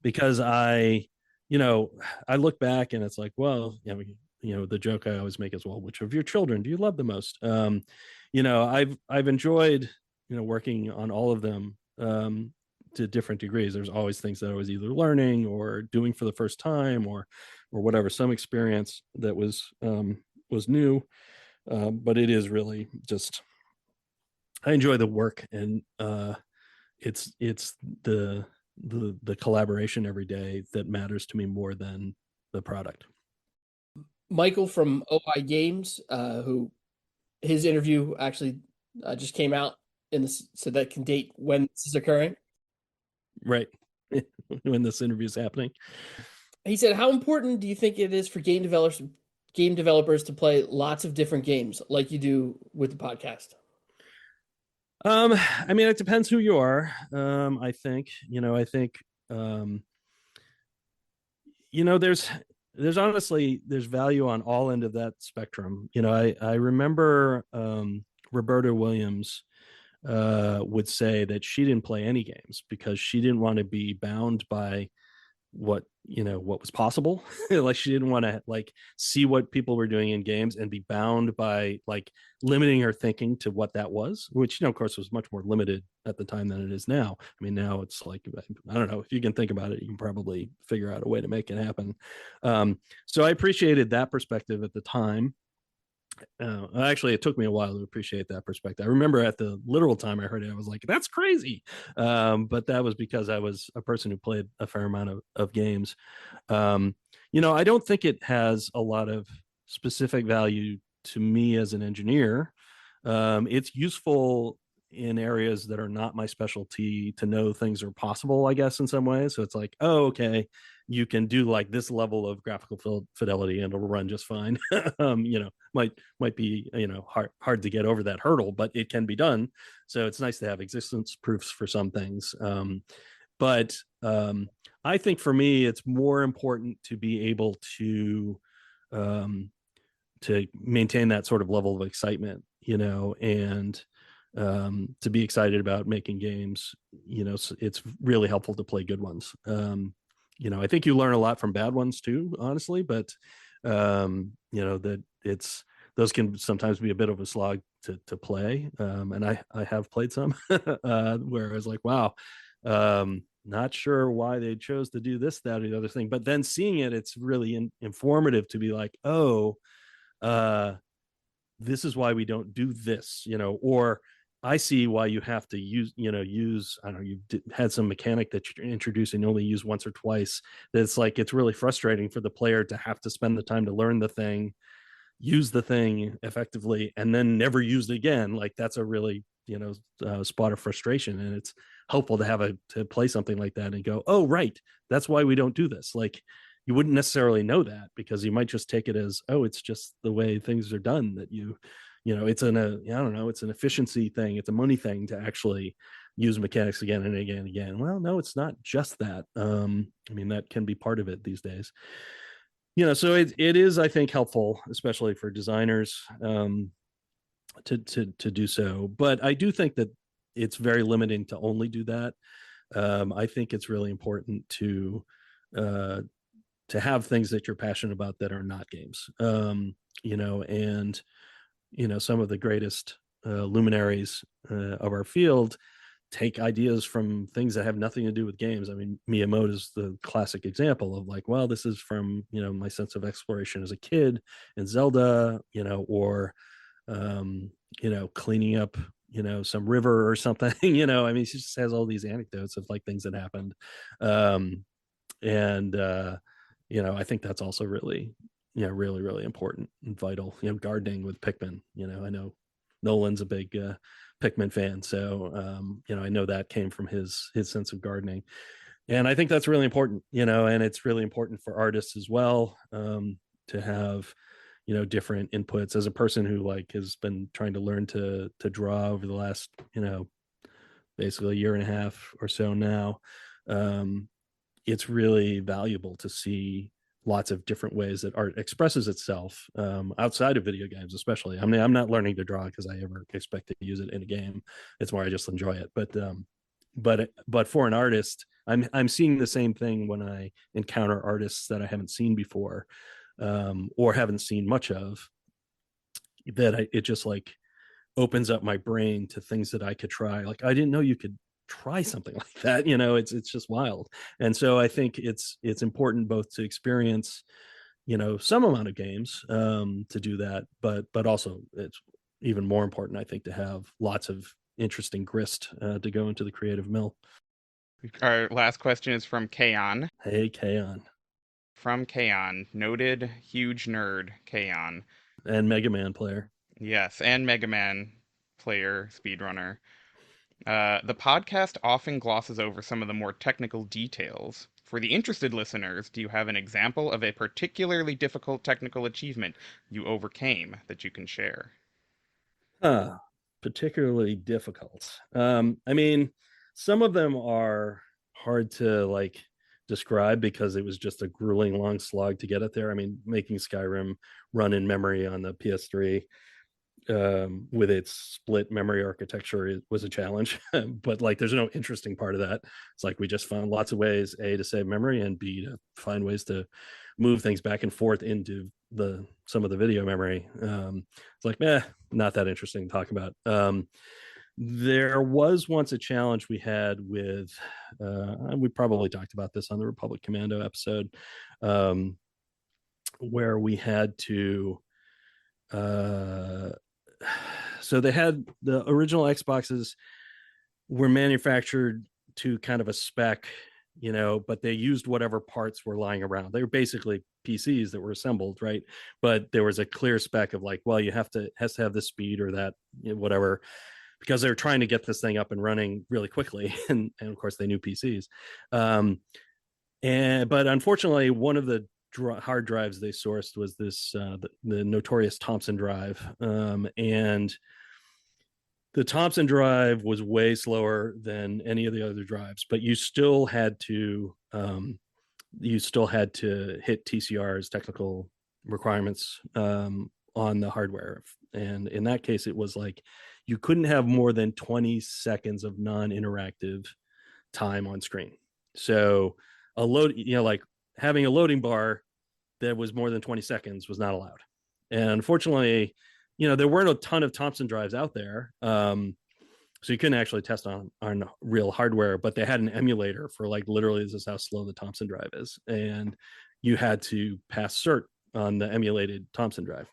because I look back and it's like, well, the joke I always make is, well, which of your children do you love the most? I've enjoyed working on all of them, to different degrees. There's always things that I was either learning or doing for the first time, or whatever, some experience that was new. But it is really just, I enjoy the work, and it's the collaboration every day that matters to me more than the product. Michael from OI Games, who his interview actually just came out so that can date when this is occurring. Right. When this interview is happening. He said, "How important do you think it is for game developers to play lots of different games like you do with the podcast?" I mean, it depends who you are. I think, there's honestly, there's value on all end of that spectrum. I remember Roberta Williams would say that she didn't play any games because she didn't want to be bound by what was possible. Like she didn't want to like see what people were doing in games and be bound by like limiting her thinking to what that was, which of course was much more limited at the time than it is now. I mean, now it's like, I don't know, if you can think about it, you can probably figure out a way to make it happen. So I appreciated that perspective at the time. Actually, it took me a while to appreciate that perspective. I remember at the literal time I heard it, I was like, "That's crazy," but that was because I was a person who played a fair amount of games. Um, I don't think it has a lot of specific value to me as an engineer. It's useful in areas that are not my specialty to know things are possible, I guess, in some ways. So it's like, oh, okay, you can do like this level of graphical fidelity and it'll run just fine. Might be hard to get over that hurdle, but it can be done. So it's nice to have existence proofs for some things. But I think for me, it's more important to be able um, to maintain that sort of level of excitement, and to be excited about making games. It's really helpful to play good ones. I think you learn a lot from bad ones too, honestly, but that it's those can sometimes be a bit of a slog to play. And I have played some where I was like, wow, not sure why they chose to do this, that, or the other thing. But then seeing it, it's really informative to be like, oh, uh, this is why we don't do this, or I see why you have to use, I don't know, you've had some mechanic that you're introducing, you only use once or twice. That's like, it's really frustrating for the player to have to spend the time to learn the thing, use the thing effectively, and then never use it again. Like that's a really, spot of frustration. And it's helpful to to play something like that and go, oh, right, that's why we don't do this. Like, you wouldn't necessarily know that because you might just take it as, oh, it's just the way things are done, that it's I don't know, it's an efficiency thing, it's a money thing to actually use mechanics again and again and again. Well, no, it's not just that. I mean, that can be part of it these days. So it is, I think, helpful, especially for designers, to do so. But I do think that it's very limiting to only do that. I think it's really important uh, to have things that you're passionate about that are not games. And some of the greatest luminaries of our field take ideas from things that have nothing to do with games. I mean, Miyamoto is the classic example of like, well, this is from my sense of exploration as a kid in Zelda, or cleaning up some river or something. I mean, he just has all these anecdotes of like things that happened. And I think that's also really, really, really important and vital. Gardening with Pikmin. I know Nolan's a big Pikmin fan, so I know that came from his sense of gardening, and I think that's really important. And it's really important for artists as well, to have different inputs. As a person who like has been trying to learn to draw over the last basically a year and a half or so now, it's really valuable to see lots of different ways that art expresses itself, outside of video games, especially. I mean, I'm not learning to draw because I ever expect to use it in a game. It's more I just enjoy it. But for an artist, I'm seeing the same thing when I encounter artists that I haven't seen before, or haven't seen much of. It just like opens up my brain to things that I could try. Like, I didn't know you could try something like that. It's just wild. And so I think it's important both to experience some amount of games, to do that, but also it's even more important, I think, to have lots of interesting grist to go into the creative mill. Our last question is from Kaon. Hey, Kaon. From Kaon, noted huge nerd Kaon. And Mega Man player. Yes, and Mega Man player, speedrunner. The podcast often glosses over some of the more technical details. For the interested listeners, do you have an example of a particularly difficult technical achievement you overcame that you can share? Particularly difficult. I mean, some of them are hard to like describe because it was just a grueling long slog to get it there. I mean, making Skyrim run in memory on the PS3 with its split memory architecture, it was a challenge. But like, there's no interesting part of that. It's like we just found lots of ways, A, to save memory, and B, to find ways to move things back and forth into some of the video memory. It's like, not that interesting to talk about. There was once a challenge we had with, we probably talked about this on the Republic Commando episode, where we had to, so they had the original Xboxes were manufactured to kind of a spec, but they used whatever parts were lying around. They were basically PCs that were assembled, right? But there was a clear spec of like, well, has to have this speed or that, whatever, because they were trying to get this thing up and running really quickly. And of course they knew PCs. But unfortunately, one of the hard drives they sourced was this, the notorious Thompson drive. And the Thompson drive was way slower than any of the other drives, but you still had to hit TCR's technical requirements on the hardware. And in that case, it was like you couldn't have more than 20 seconds of non-interactive time on screen. So like having a loading bar that was more than 20 seconds was not allowed. And unfortunately, there weren't a ton of Thompson drives out there. So you couldn't actually test on real hardware, but they had an emulator for like, literally, this is how slow the Thompson drive is. And you had to pass cert on the emulated Thompson drive.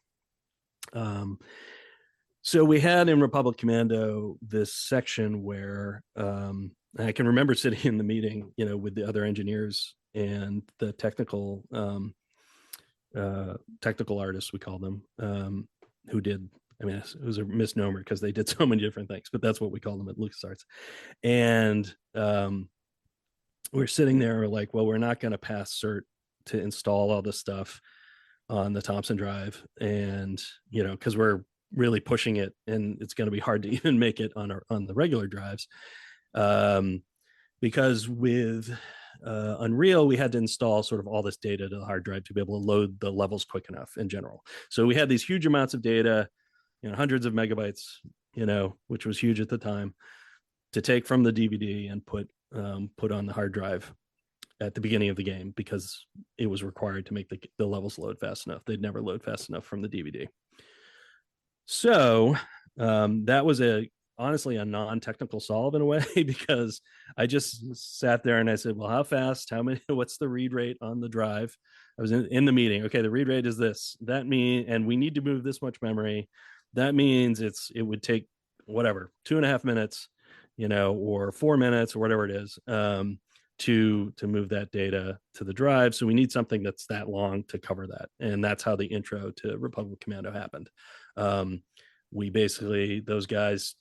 So we had in Republic Commando this section where I can remember sitting in the meeting, with the other engineers and the technical artists, we call them, who did, it was a misnomer because they did so many different things, but that's what we call them at LucasArts. And we're sitting there like, well, we're not going to pass cert to install all this stuff on the Thompson drive. And, because we're really pushing it and it's going to be hard to even make it on the regular drives. Because with Unreal, we had to install sort of all this data to the hard drive to be able to load the levels quick enough in general. So we had these huge amounts of data, hundreds of megabytes, which was huge at the time, to take from the DVD and put on the hard drive at the beginning of the game, because it was required to make the levels load fast enough. They'd never load fast enough from the DVD. So that was honestly a non-technical solve in a way, because I just sat there and I said, well, how fast, what's the read rate on the drive? I was in the meeting. Okay, the read rate is this. And we need to move this much memory. That means it would take whatever, 2.5 minutes, or 4 minutes or whatever it is, to move that data to the drive. So we need something that's that long to cover that. And that's how the intro to Republic Commando happened. We basically, those guys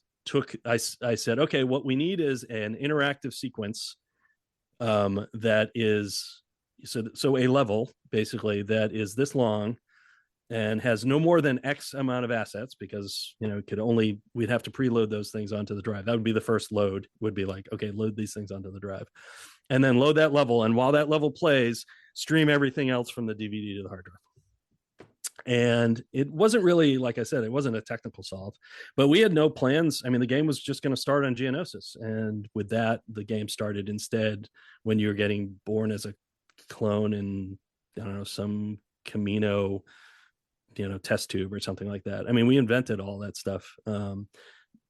I said, okay, what we need is an interactive sequence that is, so a level basically that is this long and has no more than X amount of assets, because we'd have to preload those things onto the drive. That would be the first load, would be like, okay, load these things onto the drive, and then load that level. And while that level plays, stream everything else from the DVD to the hard drive. And it wasn't really, like I said, it wasn't a technical solve, but we had no plans. The game was just going to start on Geonosis. And with that, the game started instead when you were getting born as a clone in, I don't know, some Camino, test tube or something like that. We invented all that stuff.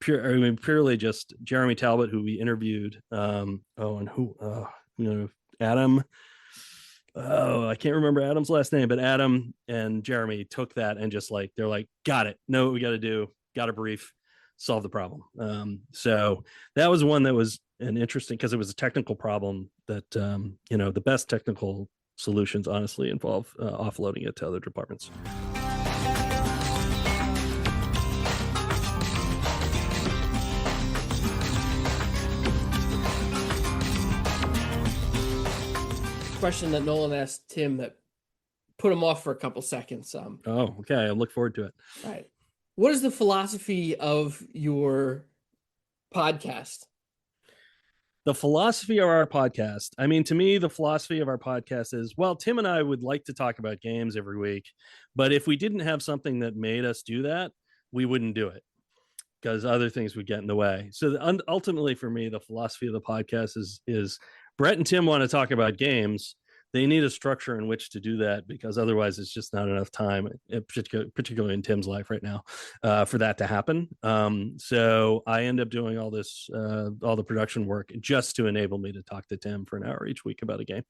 Purely just Jeremy Talbot, who we interviewed. Adam. I can't remember Adam's last name, but Adam and Jeremy took that and just like, they're like, got it. Know what we got to do. Got a brief, solve the problem. So that was one that was an interesting, because it was a technical problem that, the best technical solutions honestly involve offloading it to other departments. Question that Nolan asked Tim that put him off for a couple seconds. Oh, okay. I look forward to it. All right. What is the philosophy of your podcast? The philosophy of our podcast. To me, the philosophy of our podcast is, well, Tim and I would like to talk about games every week, but if we didn't have something that made us do that, we wouldn't do it because other things would get in the way. So ultimately, for me, the philosophy of the podcast is Brett and Tim want to talk about games. They need a structure in which to do that because otherwise, it's just not enough time, particularly in Tim's life right now, for that to happen. So I end up doing all the production work just to enable me to talk to Tim for an hour each week about a game.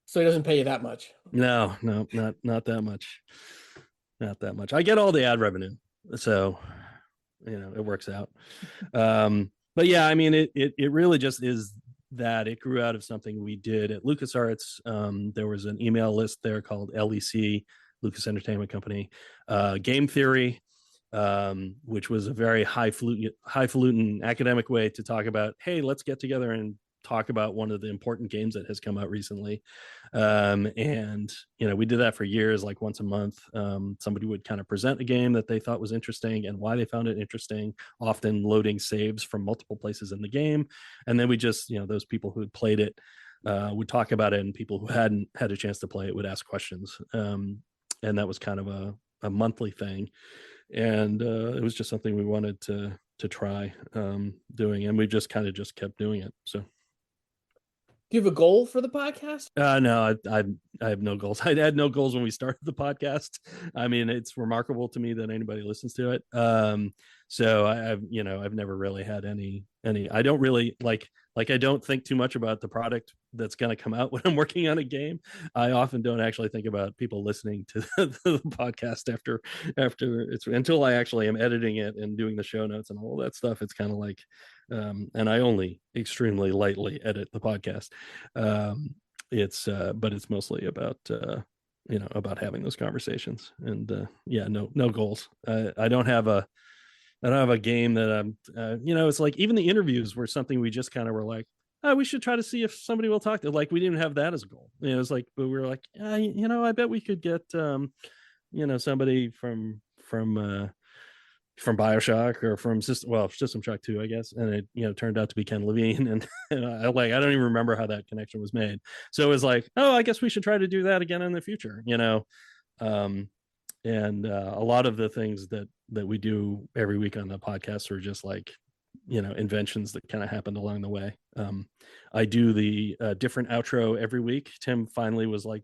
So he doesn't pay you that much. No, not that much. Not that much. I get all the ad revenue, so it works out. But yeah, I mean, it really just is that it grew out of something we did at LucasArts. There was an email list there called LEC, Lucas Entertainment Company, Game Theory, which was a very highfalutin academic way to talk about, hey, let's get together and talk about one of the important games that has come out recently. And we did that for years, like once a month. Somebody would kind of present a game that they thought was interesting and why they found it interesting, often loading saves from multiple places in the game. And then we just, those people who had played it would talk about it, and people who hadn't had a chance to play it would ask questions. And that was kind of a monthly thing. And it was just something we wanted to try doing, and we just kept doing it. So do you have a goal for the podcast? No, I have no goals. I had no goals when we started the podcast. I mean, it's remarkable to me that anybody listens to it. So I've never really had any. I don't really like I don't think too much about the product that's going to come out when I'm working on a game. I often don't actually think about people listening to the podcast after it's until I actually am editing it and doing the show notes and all that stuff. It's kind of like, and I only extremely lightly edit the podcast. But it's mostly about about having those conversations, and no goals. I don't have a game that I'm it's like even the interviews were something we just kind of were like, oh, we should try to see if somebody will talk to, like, we didn't have that as a goal. It's like, but we were like, I bet we could get somebody from BioShock or from System Shock 2, I guess. And it turned out to be Ken Levine. And I don't even remember how that connection was made. So it was like, oh, I guess we should try to do that again in the future, and a lot of the things that we do every week on the podcast are just like, inventions that kind of happened along the way. I do the different outro every week. Tim finally was like,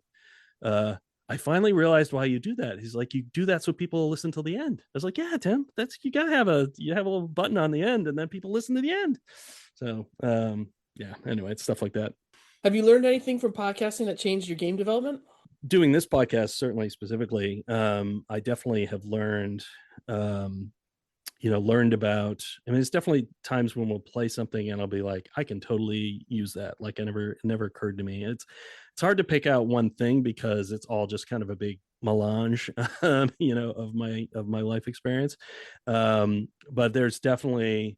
I finally realized why you do that. He's like, you do that so people listen till the end. I was like, yeah, Tim, you gotta have a little button on the end, and then people listen to the end. So anyway, it's stuff like that. Have you learned anything from podcasting that changed your game development? Doing this podcast, certainly specifically, I definitely have learned about, it's definitely times when we'll play something and I'll be like, I can totally use that. Like it never occurred to me. It's hard to pick out one thing because it's all just kind of a big melange, of my life experience. But there are definitely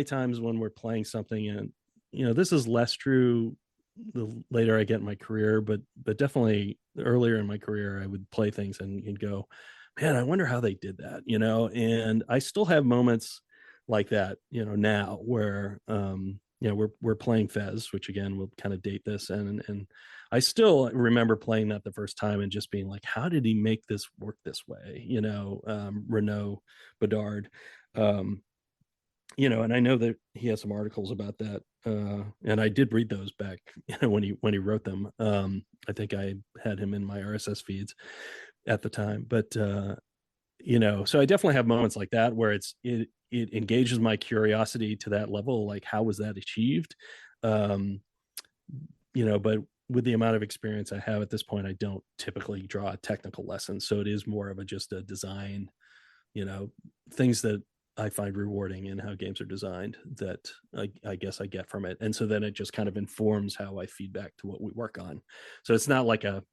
times when we're playing something, and this is less true the later I get in my career, but definitely earlier in my career, I would play things and you'd go, man, I wonder how they did that, and I still have moments like that, now where, we're playing Fez, which again, will kind of date this. And I still remember playing that the first time and just being like, how did he make this work this way? Renaud Bedard, and I know that he has some articles about that. And I did read those back, when he wrote them. I think I had him in my RSS feeds at the time, but so I definitely have moments like that where it engages my curiosity to that level. Like, how was that achieved? But with the amount of experience I have at this point, I don't typically draw a technical lesson. So it is more of just a design, things that I find rewarding in how games are designed that I guess I get from it. And so then it just kind of informs how I feedback to what we work on. So it's not like a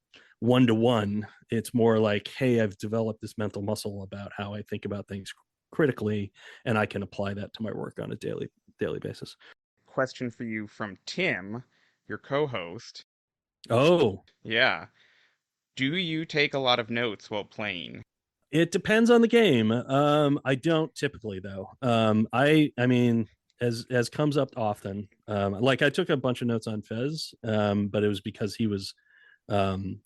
one-to-one. It's more like, hey, I've developed this mental muscle about how I think about things critically, and I can apply that to my work on a daily basis. Question for you from Tim, your co-host. Oh, yeah. Do you take a lot of notes while playing? It depends on the game. I don't typically, though. I mean, as comes up often, like I took a bunch of notes on Fez, but it was because he was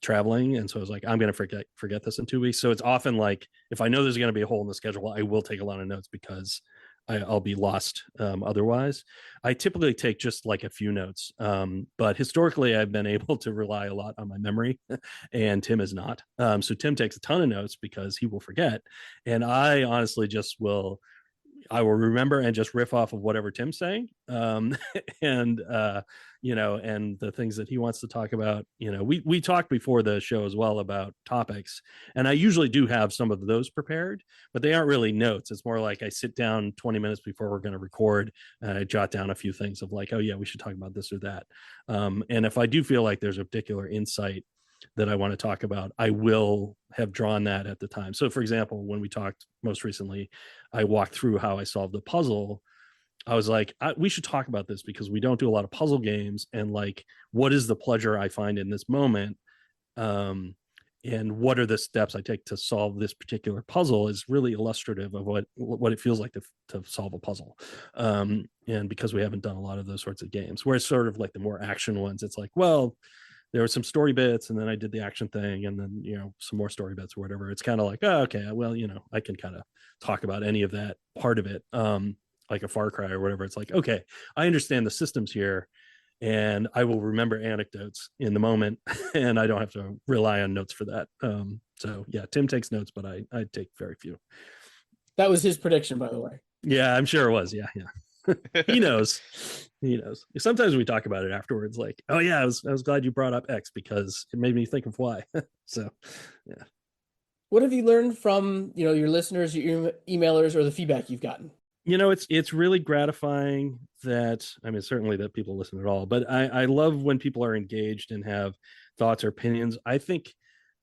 traveling, and so I was like, I'm gonna forget this in 2 weeks. So it's often like if I know there's gonna be a hole in the schedule, I will take a lot of notes because I'll be lost otherwise. I typically take just like a few notes, but historically I've been able to rely a lot on my memory, and Tim is not. So Tim takes a ton of notes because he will forget, and I honestly just will. I will remember and just riff off of whatever Tim's saying, and and the things that he wants to talk about. We talked before the show as well about topics, and I usually do have some of those prepared, but they aren't really notes. It's more like I sit down 20 minutes before we're going to record, and I jot down a few things of like, oh yeah, we should talk about this or that. And if I do feel like there's a particular insight that I want to talk about, I will have drawn that at the time. So, for example, when we talked most recently, I walked through how I solved the puzzle. I was like, we should talk about this because we don't do a lot of puzzle games, and like, what is the pleasure I find in this moment? And what are the steps I take to solve this particular puzzle is really illustrative of what it feels like to solve a puzzle. And because we haven't done a lot of those sorts of games, where it's sort of like the more action ones, it's like, well, there were some story bits and then I did the action thing and then, some more story bits or whatever. It's kind of like, oh, okay, well, I can kind of talk about any of that part of it. Like a Far Cry or whatever. It's like, okay, I understand the systems here and I will remember anecdotes in the moment and I don't have to rely on notes for that. So yeah, Tim takes notes, but I take very few. That was his prediction, by the way. Yeah, I'm sure it was. Yeah. He knows. Sometimes we talk about it afterwards, like, oh yeah, I was glad you brought up X because it made me think of Y. So yeah. What have you learned from your listeners, your emailers, or the feedback you've gotten? It's really gratifying that, I mean, certainly that people listen at all, but I love when people are engaged and have thoughts or opinions. I think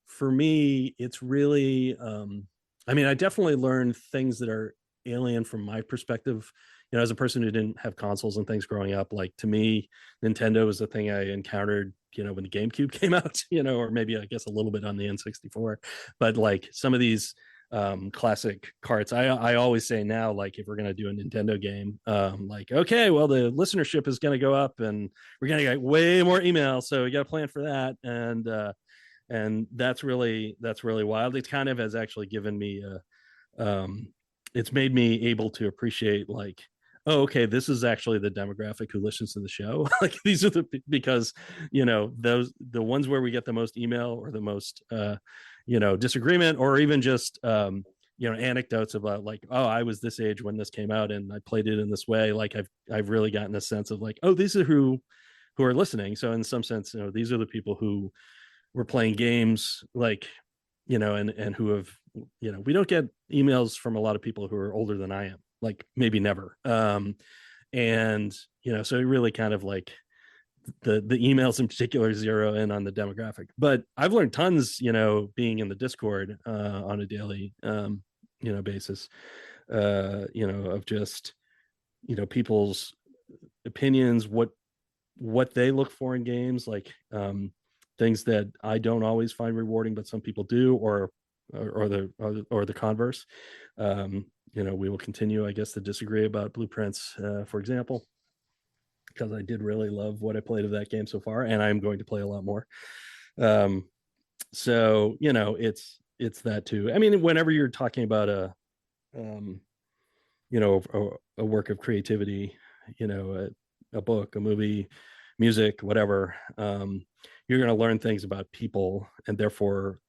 for me it's really I definitely learned things that are alien from my perspective. As a person who didn't have consoles and things growing up, like to me, Nintendo was the thing I encountered, when the GameCube came out, or maybe I guess a little bit on the N64. But like some of these classic carts, I always say now, like if we're going to do a Nintendo game, like, okay, well, the listenership is going to go up and we're going to get way more emails. So we got to plan for that. And that's really wild. It kind of has actually given me it's made me able to appreciate like, oh, okay, this is actually the demographic who listens to the show. Like these are because the ones where we get the most email or the most disagreement, or even just anecdotes about like, oh, I was this age when this came out and I played it in this way. Like I've really gotten a sense of like, oh, these are who are listening. So in some sense, these are the people who were playing games, like, and who have, we don't get emails from a lot of people who are older than I am, like maybe never. And so it really kind of like the emails in particular zero in on the demographic. But I've learned tons, being in the Discord on a daily basis, of just people's opinions, what they look for in games, like things that I don't always find rewarding, but some people do, or the converse. We will continue, I guess, to disagree about Blueprints, for example, because I did really love what I played of that game so far, and I'm going to play a lot more. So it's that too. I mean, whenever you're talking about a work of creativity, a book, a movie, music, whatever, you're going to learn things about people, and therefore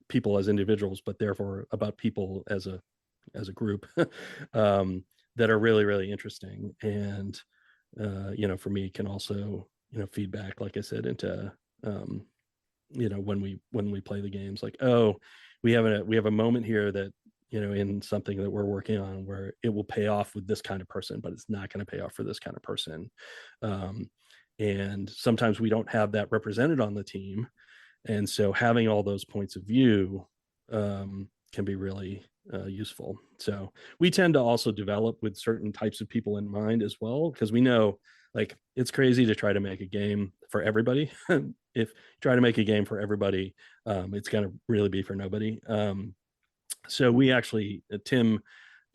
people as individuals, but therefore about people as a group, that are really, really interesting. And for me, can also feedback, like I said, into when we play the games, like, oh, we have a moment here that in something that we're working on where it will pay off with this kind of person, but it's not going to pay off for this kind of person. And sometimes we don't have that represented on the team, and so having all those points of view can be really useful. So we tend to also develop with certain types of people in mind as well, because we know, like, it's crazy to try to make a game for everybody. If you try to make a game for everybody, it's going to really be for nobody. So we actually, Tim,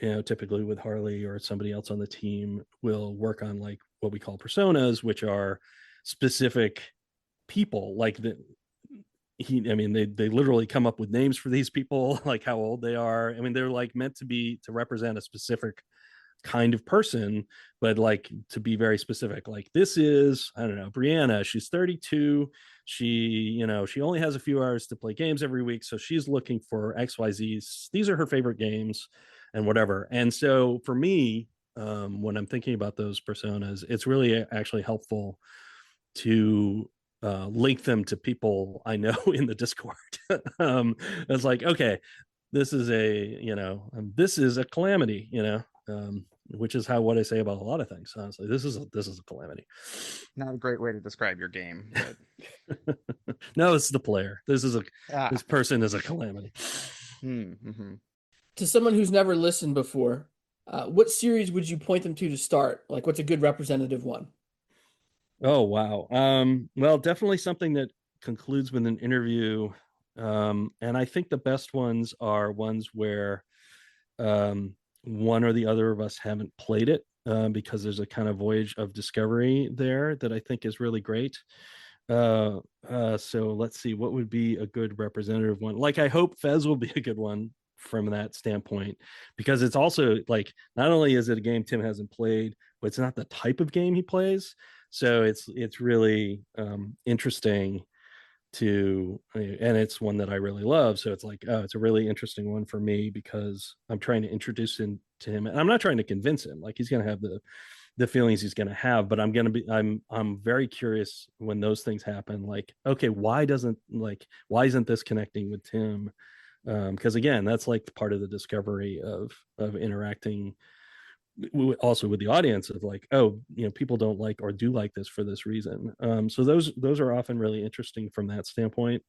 typically with Harley or somebody else on the team, will work on like what we call personas, which are specific people, like I mean, they literally come up with names for these people, like how old they are. I mean, they're like meant to represent a specific kind of person, but like to be very specific. Like this is, I don't know, Brianna, she's 32. She only has a few hours to play games every week. So she's looking for XYZs. These are her favorite games and whatever. And so for me, when I'm thinking about those personas, it's really actually helpful to link them to people I know in the Discord. It's like, okay, this is a calamity, which is what I say about a lot of things. Honestly, this is a calamity. Not a great way to describe your game, but No, it's the player. ah. This person is a calamity. Mm-hmm. To someone who's never listened before, what series would you point them to start? Like, what's a good representative one? Oh wow. Well, definitely something that concludes with an interview. And I think the best ones are ones where one or the other of us haven't played it, because there's a kind of voyage of discovery there that I think is really great. So let's see, what would be a good representative one? Like, I hope Fez will be a good one from that standpoint, because it's also like, not only is it a game Tim hasn't played, but it's not the type of game he plays. So it's really interesting and it's one that I really love. So it's like, oh, it's a really interesting one for me because I'm trying to introduce him to him, and I'm not trying to convince him. Like, he's going to have the feelings he's going to have, but I'm very curious when those things happen. Like, okay, why isn't this connecting with Tim? Because again, that's like part of the discovery of interacting also with the audience, of like, oh, people don't like or do like this for this reason. So those are often really interesting from that standpoint.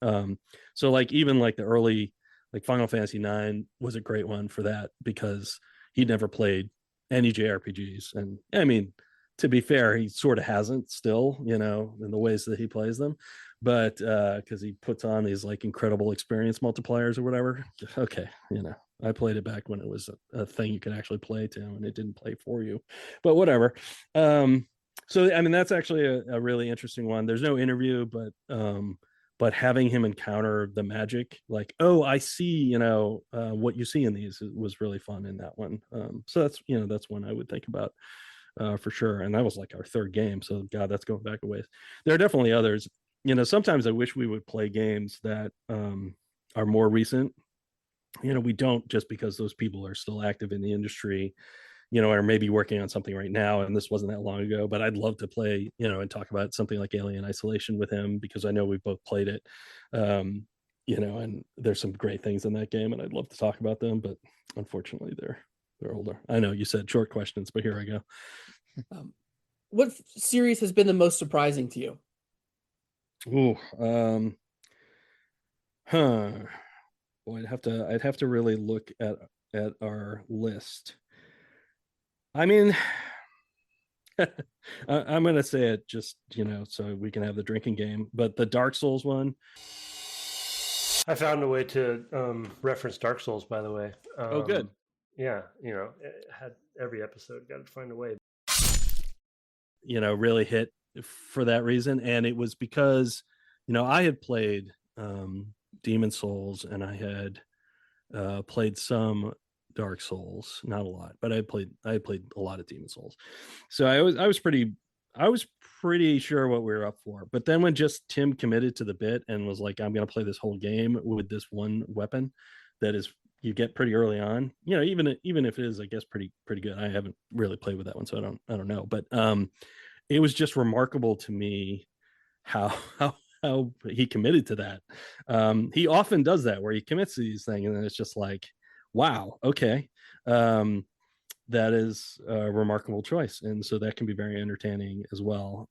So like, even like the early, like Final Fantasy 9 was a great one for that, because he'd never played any JRPGs, and I mean, to be fair, he sort of hasn't still, in the ways that he plays them, but because he puts on these like incredible experience multipliers or whatever. Okay, I played it back when it was a thing you could actually play to, and it didn't play for you, but whatever. So I mean, that's actually a really interesting one. There's no interview, but having him encounter the magic, like, oh, I see, what you see in these, was really fun in that one. So that's one I would think about for sure. And that was like our third game, so God, that's going back a ways. There are definitely others. Sometimes I wish we would play games that are more recent. We don't, just because those people are still active in the industry, or maybe working on something right now, and this wasn't that long ago. But I'd love to play, and talk about something like Alien Isolation with him, because I know we both played it. And there's some great things in that game, and I'd love to talk about them, but unfortunately they're older. I know you said short questions, but here I go. What series has been the most surprising to you? Ooh, huh. Well, I'd have to really look at our list. I mean, I'm gonna say it just, so we can have the drinking game, but the Dark Souls one. I found a way to reference Dark Souls, by the way. Oh, good. Yeah, it had every episode got to find a way. Really hit for that reason, and it was because, I had played Demon Souls, and I had played some Dark Souls, not a lot, but I had played a lot of Demon Souls. So I was pretty sure what we were up for. But then when just Tim committed to the bit and was like, I'm going to play this whole game with this one weapon that is you get pretty early on, even if it is, I guess, pretty good. I haven't really played with that one, so I don't know, but it was just remarkable to me how he committed to that. He often does that, where he commits to these things and then it's just like, wow, okay, that is a remarkable choice, and so that can be very entertaining as well.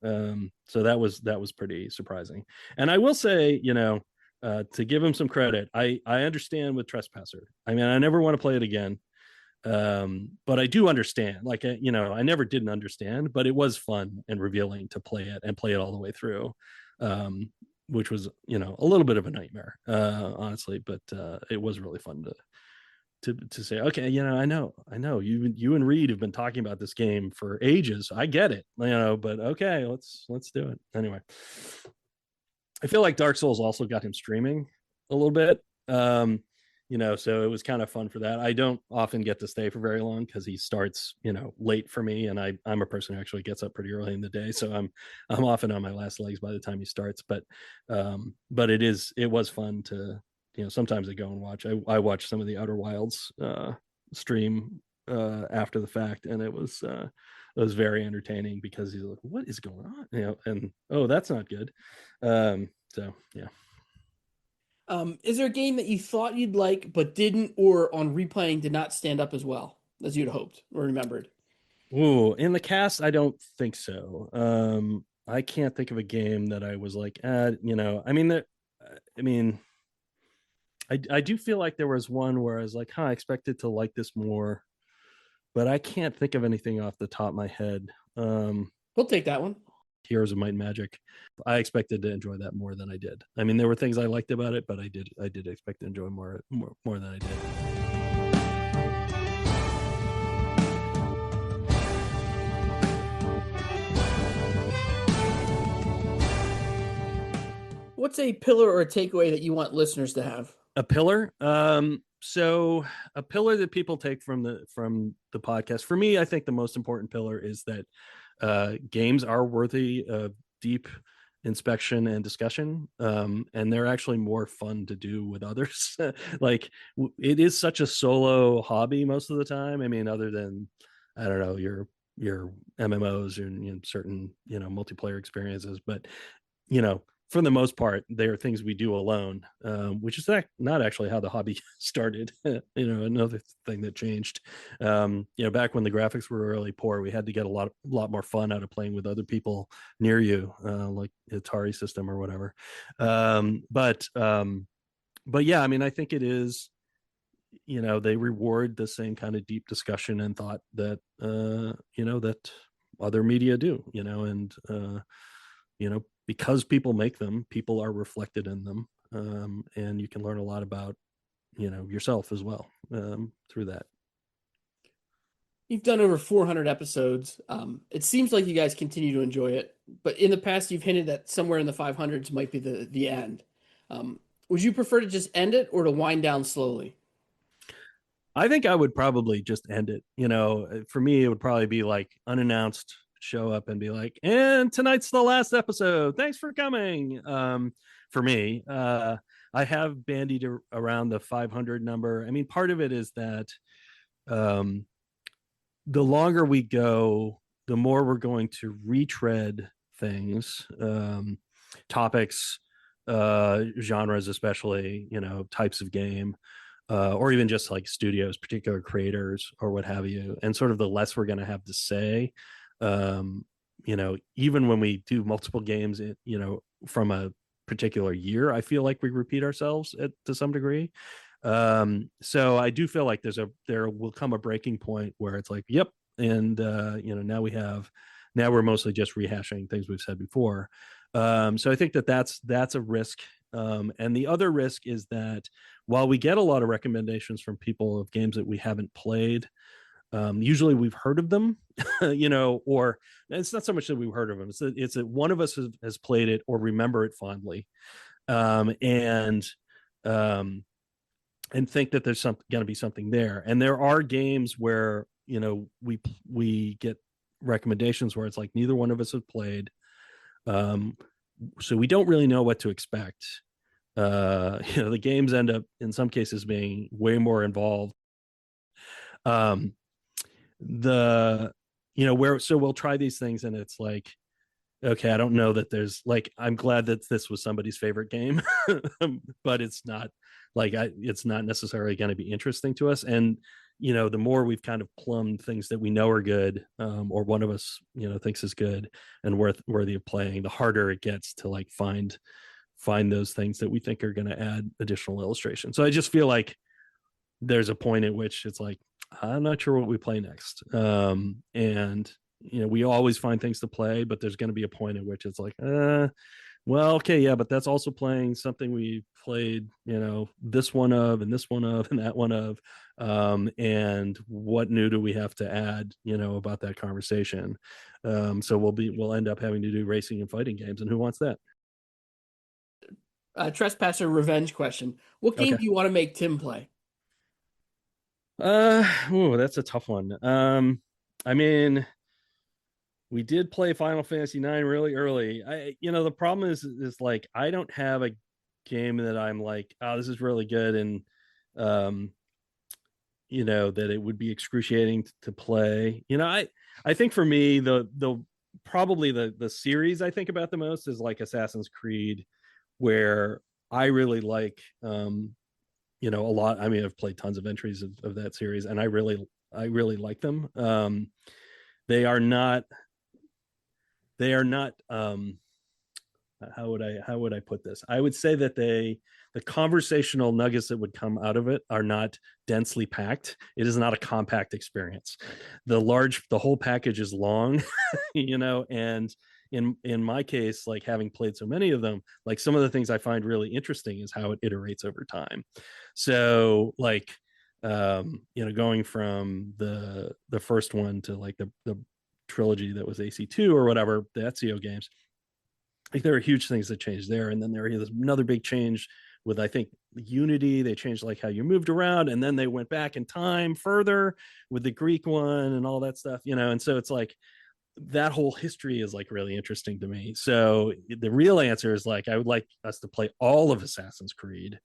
So that was pretty surprising. And I will say, to give him some credit, I understand with Trespasser. I mean, I never want to play it again, but I do understand. Like, I never didn't understand, but it was fun and revealing to play it all the way through, which was, a little bit of a nightmare, honestly, but it was really fun to say, okay, I know you and Reed have been talking about this game for ages. I get it, but okay, let's do it anyway. I feel like Dark Souls also got him streaming a little bit. So it was kind of fun for that. I don't often get to stay for very long because he starts, late for me, and I'm a person who actually gets up pretty early in the day, so I'm often on my last legs by the time he starts. But it was fun to, sometimes I go and watch. I watch some of the Outer Wilds stream after the fact, and it was very entertaining because he's like, what is going on, and oh, that's not good. So yeah. Is there a game that you thought you'd like but didn't, or on replaying did not stand up as well as you'd hoped or remembered? Ooh, in the cast, I don't think so. I can't think of a game that I was like, I mean, I do feel like there was one where I was like, I expected to like this more, but I can't think of anything off the top of my head. We'll take that one. Heroes of Might and Magic. I expected to enjoy that more than I did. I mean, there were things I liked about it, but I did expect to enjoy more than I did. What's a pillar or a takeaway that you want listeners to have? A pillar. So a pillar that people take from the podcast. For me, I think the most important pillar is that games are worthy of deep inspection and discussion, and they're actually more fun to do with others. Like it is such a solo hobby most of the time. I mean, other than, I don't know, your MMOs and certain multiplayer experiences, but for the most part, they are things we do alone, which is not actually how the hobby started. Another thing that changed. Back when the graphics were really poor, we had to get a lot more fun out of playing with other people near you, like Atari system or whatever. But yeah, I mean, I think it is. They reward the same kind of deep discussion and thought that that other media do. Because people make them, people are reflected in them, and you can learn a lot about yourself as well through that. You've done over 400 episodes. It seems like you guys continue to enjoy it, but in the past you've hinted that somewhere in the 500s might be the end. Would you prefer to just end it or to wind down slowly? I think I would probably just end it. For me, it would probably be like unannounced, show up and be like, and tonight's the last episode, thanks for coming. For me, I have bandied around the 500 number. I mean, part of it is that the longer we go, the more we're going to retread things, topics, genres, especially, types of game, or even just like studios, particular creators or what have you, and sort of the less we're going to have to say. Even when we do multiple games, from a particular year, I feel like we repeat ourselves to some degree. So I do feel like there will come a breaking point where it's like, yep. And, now we're mostly just rehashing things we've said before. So I think that's a risk. And the other risk is that while we get a lot of recommendations from people of games that we haven't played, usually we've heard of them, or it's not so much that we've heard of them. It's that one of us has played it or remember it fondly, and think that there's going to be something there. And there are games where, we get recommendations where it's like neither one of us have played. So we don't really know what to expect. The games end up in some cases being way more involved. So we'll try these things and it's like, okay, I don't know that there's like, I'm glad that this was somebody's favorite game, but it's not like it's not necessarily going to be interesting to us. And the more we've kind of plumbed things that we know are good, or one of us thinks is good and worthy of playing, the harder it gets to like find those things that we think are going to add additional illustration. So I just feel like there's a point at which it's like, I'm not sure what we play next. And we always find things to play, but there's going to be a point at which it's like, well, okay, yeah, but that's also playing something we played, this one of, and this one of, and that one of. And what new do we have to add, about that conversation? So we'll end up having to do racing and fighting games, and who wants that? Trespasser revenge question. What game Okay. do you want to make Tim play? That's a tough one. I mean, we did play Final Fantasy 9 really early. The problem is like I don't have a game that I'm like, oh, this is really good, and um, that it would be excruciating to play. I think for me the probably the series I think about the most is like Assassin's Creed, where I really like a lot. I mean, I've played tons of entries of that series, and I really like them. They are not how would I put this? I would say that the conversational nuggets that would come out of it are not densely packed. It is not a compact experience. The whole package is long, and in my case, like having played so many of them, like some of the things I find really interesting is how it iterates over time. So like going from the first one to like the trilogy that was AC2 or whatever, the Ezio games, like there are huge things that changed there, and then there is another big change with I think Unity. They changed like how you moved around, and then they went back in time further with the Greek one and all that stuff, and so it's like that whole history is like really interesting to me. So the real answer is like I would like us to play all of Assassin's Creed,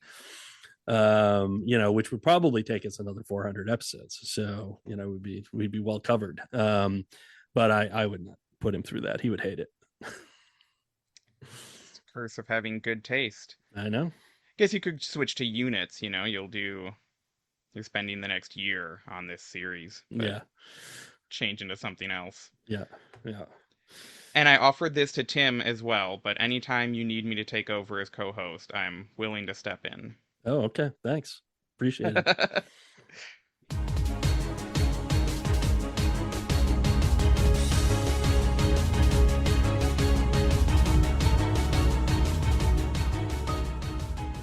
which would probably take us another 400 episodes, so we'd be well covered. But I would not put him through that. He would hate it. Curse of having good taste. I know. Guess you could switch to units, you're spending the next year on this series, but Yeah. change into something else. Yeah. Yeah. And I offered this to Tim as well, but anytime you need me to take over as co-host, I'm willing to step in. Oh, okay. Thanks. Appreciate it.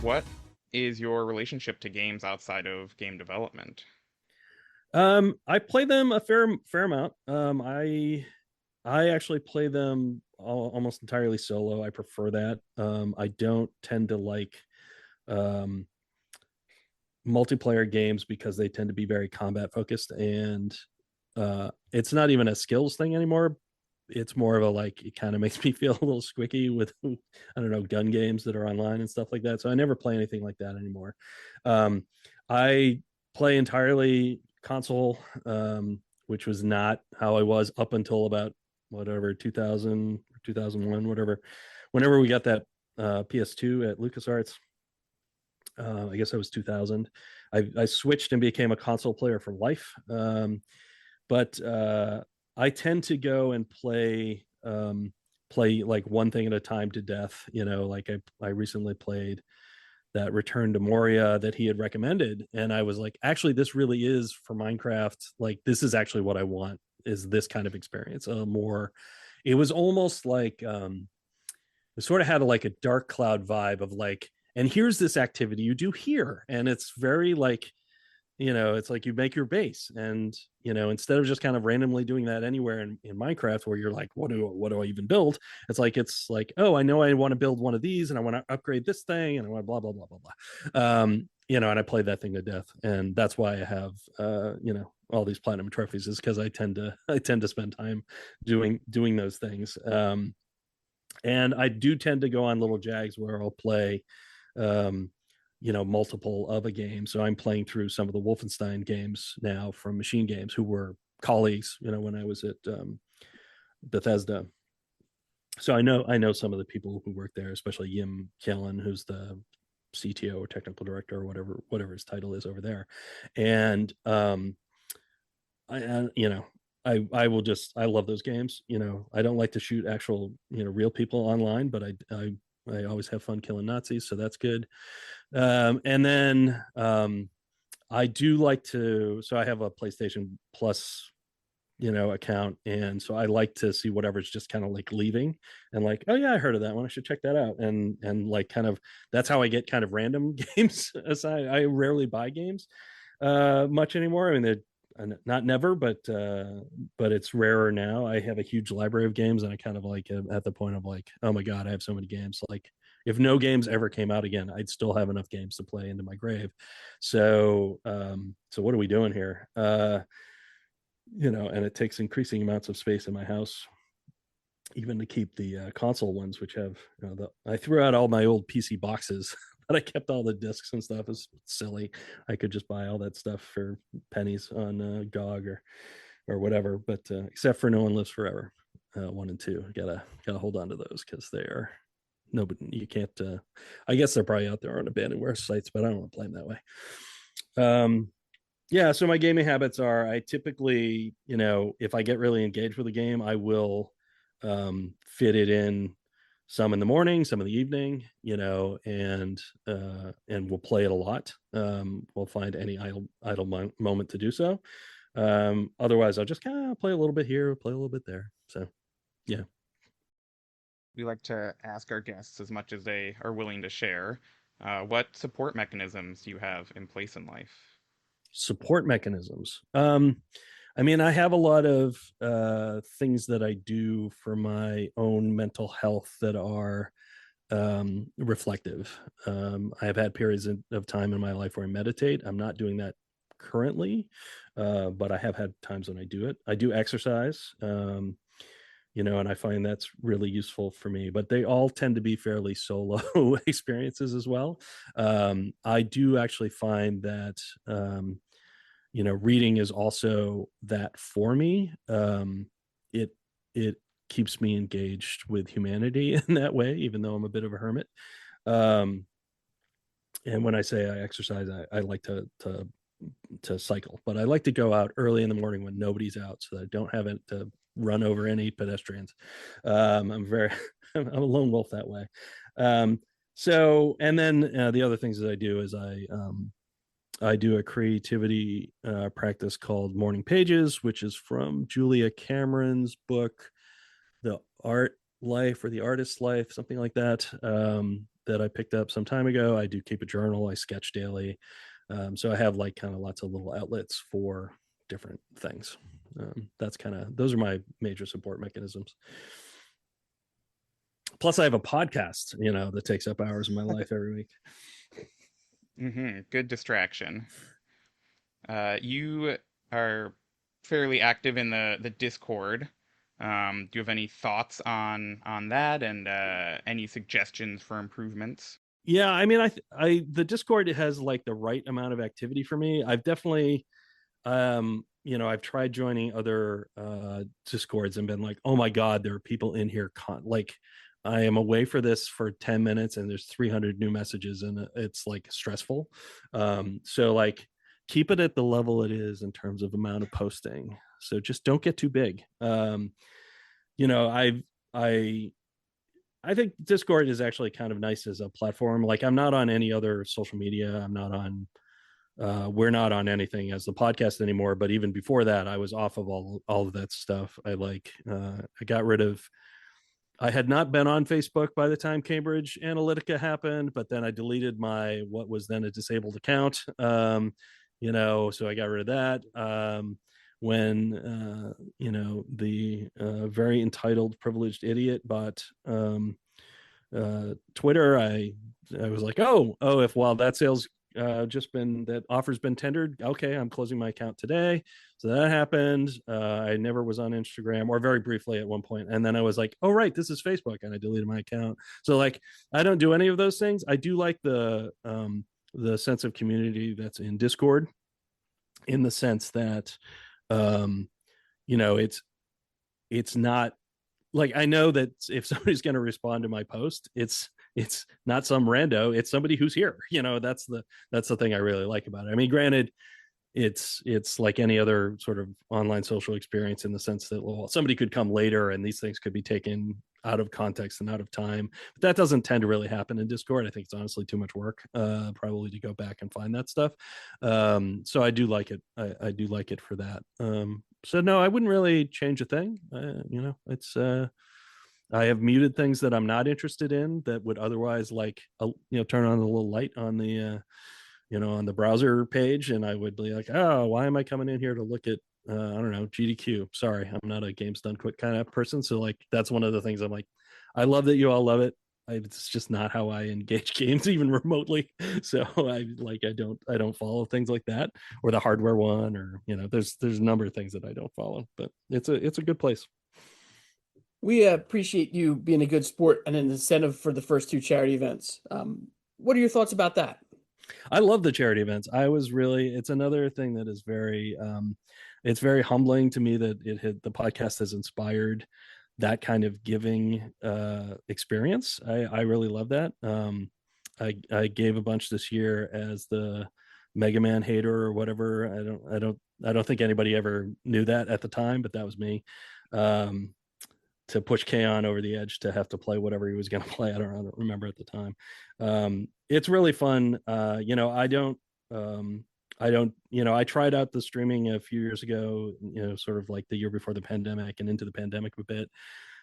What is your relationship to games outside of game development? I play them a fair amount. I actually play them almost entirely solo. I prefer that. I don't tend to like um, multiplayer games because they tend to be very combat focused, and it's not even a skills thing anymore. It's more of a like it kind of makes me feel a little squicky with I don't know, gun games that are online and stuff like that. So I never play anything like that anymore. I play entirely console, which was not how I was up until about whatever 2000 or 2001, whatever. Whenever we got that PS2 at LucasArts, I guess that was 2000. I switched and became a console player for life. But I tend to go and play like one thing at a time to death. Like I recently played that Return to Moria that he had recommended, and I was like, actually, this really is for Minecraft. Like this is actually what I want, is this kind of experience. It was almost like it sort of had like a Dark Cloud vibe of like, and here's this activity you do here, and it's very like it's like you make your base, and instead of just kind of randomly doing that anywhere in Minecraft where you're like, what do I even build? It's like, oh, I know I want to build one of these, and I want to upgrade this thing, and I want blah blah blah blah blah. And I played that thing to death, and that's why I have all these platinum trophies, is because I tend to spend time doing those things. And I do tend to go on little jags where I'll play multiple of a game. So I'm playing through some of the Wolfenstein games now from Machine Games, who were colleagues, when I was at Bethesda. So I know some of the people who work there, especially Yim Kellen, who's the CTO or technical director or whatever his title is over there. And I will just, I love those games. I don't like to shoot actual real people online, but I always have fun killing Nazis, so that's good. And then I do like to, so I have a PlayStation Plus account, and so I like to see whatever's just kind of like leaving, and like, oh yeah, I heard of that one, I should check that out, and like kind of that's how I get kind of random games. Aside, I rarely buy games much anymore. I mean, they're not never, but it's rarer now. I have a huge library of games, and I kind of like am at the point of like, oh my god, I have so many games. Like, if no games ever came out again, I'd still have enough games to play into my grave. So so what are we doing here? And it takes increasing amounts of space in my house, even to keep the console ones, which have, I threw out all my old PC boxes, but I kept all the discs and stuff. It's silly. I could just buy all that stuff for pennies on GOG or whatever. But except for No One Lives Forever, 1 and 2, gotta hold on to those because they are nobody. You can't. I guess they're probably out there on abandonware sites, but I don't want to play them that way. Yeah, so my gaming habits are, I typically, if I get really engaged with a game, I will fit it in some in the morning, some in the evening, and we'll play it a lot. We'll find any idle moment to do so. Otherwise, I'll just kind of play a little bit here, play a little bit there. So, yeah. We like to ask our guests, as much as they are willing to share, what support mechanisms you have in place in life. Support mechanisms. I mean, I have a lot of things that I do for my own mental health that are reflective. I've had periods of time in my life where I meditate. I'm not doing that currently, but I have had times when I do it. I do exercise, and I find that's really useful for me, but they all tend to be fairly solo experiences as well. I do actually find that, reading is also that for me. It keeps me engaged with humanity in that way, even though I'm a bit of a hermit. And when I say I exercise, I like to cycle, but I like to go out early in the morning when nobody's out so that I don't have it to run over any pedestrians. I'm a lone wolf that way. So, and then the other things that I do is I do a creativity practice called Morning Pages, which is from Julia Cameron's book, The Art Life or The Artist's Life, something like that, that I picked up some time ago. I do keep a journal. I sketch daily. So I have like kind of lots of little outlets for different things. Those are my major support mechanisms. Plus I have a podcast, that takes up hours of my life every week. Good distraction. You are fairly active in the Discord. Do you have any thoughts on that, and any suggestions for improvements? Yeah, I mean, the Discord has like the right amount of activity for me. I've definitely, I've tried joining other Discords and been like, oh my God, there are people in here. Like, I am away for this for 10 minutes and there's 300 new messages and it's like stressful. So like, keep it at the level it is in terms of amount of posting. So just don't get too big. I think Discord is actually kind of nice as a platform. Like, I'm not on any other social media. I'm not on, we're not on anything as the podcast anymore. But even before that, I was off of all of that stuff. I got rid of, I had not been on Facebook by the time Cambridge Analytica happened, but then I deleted what was then a disabled account. So I got rid of that. When the very entitled privileged idiot bought Twitter, I was like, if while that sales that offer's been tendered, okay, I'm closing my account today. So that happened. I never was on Instagram, or very briefly at one point, and then I was like, oh right, this is Facebook, and I deleted my account. So like, I don't do any of those things. I do like the sense of community that's in Discord, in the sense that it's not like, I know that if somebody's going to respond to my post, it's not some rando, it's somebody who's here. That's the thing I really like about it. I mean, granted, it's like any other sort of online social experience, in the sense that, well, somebody could come later and these things could be taken out of context and out of time, but that doesn't tend to really happen in Discord. I think it's honestly too much work, probably, to go back and find that stuff. So I do like it. I do like it for that. So no, I wouldn't really change a thing. It's I have muted things that I'm not interested in that would otherwise, like, turn on a little light on the on the browser page, and I would be like, oh, why am I coming in here to look at I don't know, GDQ? Sorry, I'm not a games done quick kind of person. So like, that's one of the things I'm like, I love that you all love it. it's just not how I engage games even remotely. So I don't follow things like that, or the hardware one, or there's a number of things that I don't follow, but it's a good place. We appreciate you being a good sport and an incentive for the first two charity events. What are your thoughts about that? I love the charity events. It's another thing that is it's very humbling to me that the podcast has inspired that kind of giving experience. I really love that. I gave a bunch this year as the Mega Man hater or whatever. I don't think anybody ever knew that at the time, but that was me. To push Kaon over the edge to have to play whatever he was going to play. I don't remember at the time. It's really fun. I tried out the streaming a few years ago, sort of like the year before the pandemic and into the pandemic a bit.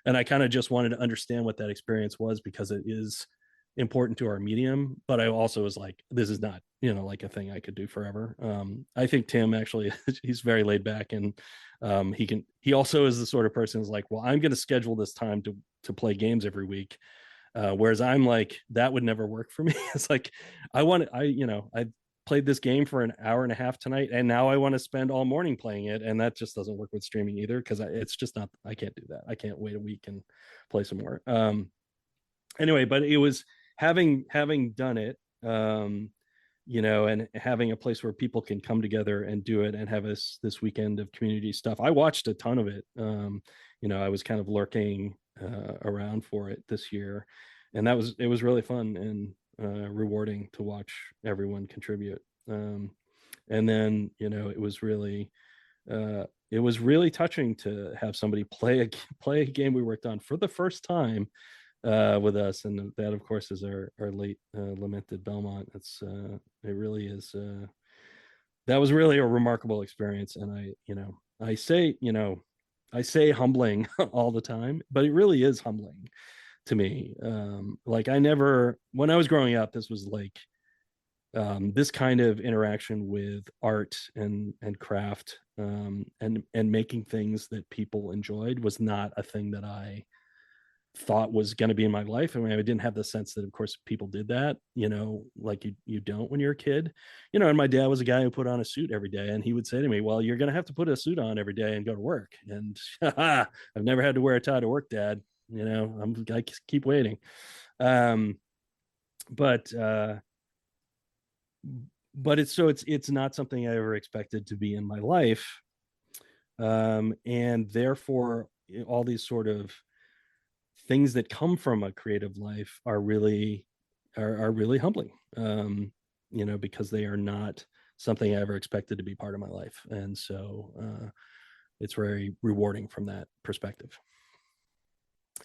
And I kind of just wanted to understand what that experience was, because it is important to our medium. But I also was like, this is not, like a thing I could do forever. I think Tim actually, he's very laid back, and he also is the sort of person who's like, well, I'm going to schedule this time to play games every week. Whereas I'm like, that would never work for me. It's like, I played this game for an hour and a half tonight, and now I want to spend all morning playing it. And that just doesn't work with streaming either, because it's just not, I can't do that. I can't wait a week and play some more. Anyway, but it was having done it, and having a place where people can come together and do it and have this weekend of community stuff. I watched a ton of it. I was kind of lurking around for it this year, and it was really fun and rewarding to watch everyone contribute. And then it was really touching to have somebody play a game we worked on for the first time with us, and that of course is our late lamented Belmont. It really is. That was really a remarkable experience, and I say humbling all the time, but it really is humbling to me. Like, when I was growing up, this was like this kind of interaction with art and craft, and making things that people enjoyed was not a thing that I thought was going to be in my life. I mean, I didn't have the sense that of course people did that, like you don't when you're a kid, and my dad was a guy who put on a suit every day, and he would say to me, well, you're going to have to put a suit on every day and go to work. And I've never had to wear a tie to work, Dad. I keep waiting. But it's not something I ever expected to be in my life. And therefore all these sort of things that come from a creative life are really humbling, because they are not something I ever expected to be part of my life. And so it's very rewarding from that perspective.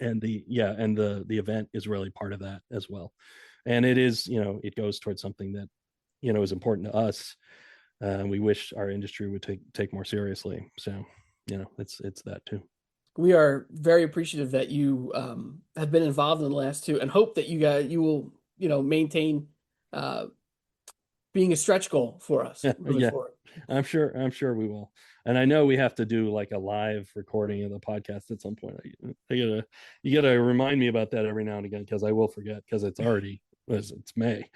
And the event is really part of that as well. And it is, it goes towards something that, is important to us. We wish our industry would take more seriously. So, it's that too. We are very appreciative that you have been involved in the last two, and hope that you will maintain being a stretch goal for us moving forward. I'm sure we will. And I know we have to do like a live recording of the podcast at some point. You gotta remind me about that every now and again, because I will forget, because it's May.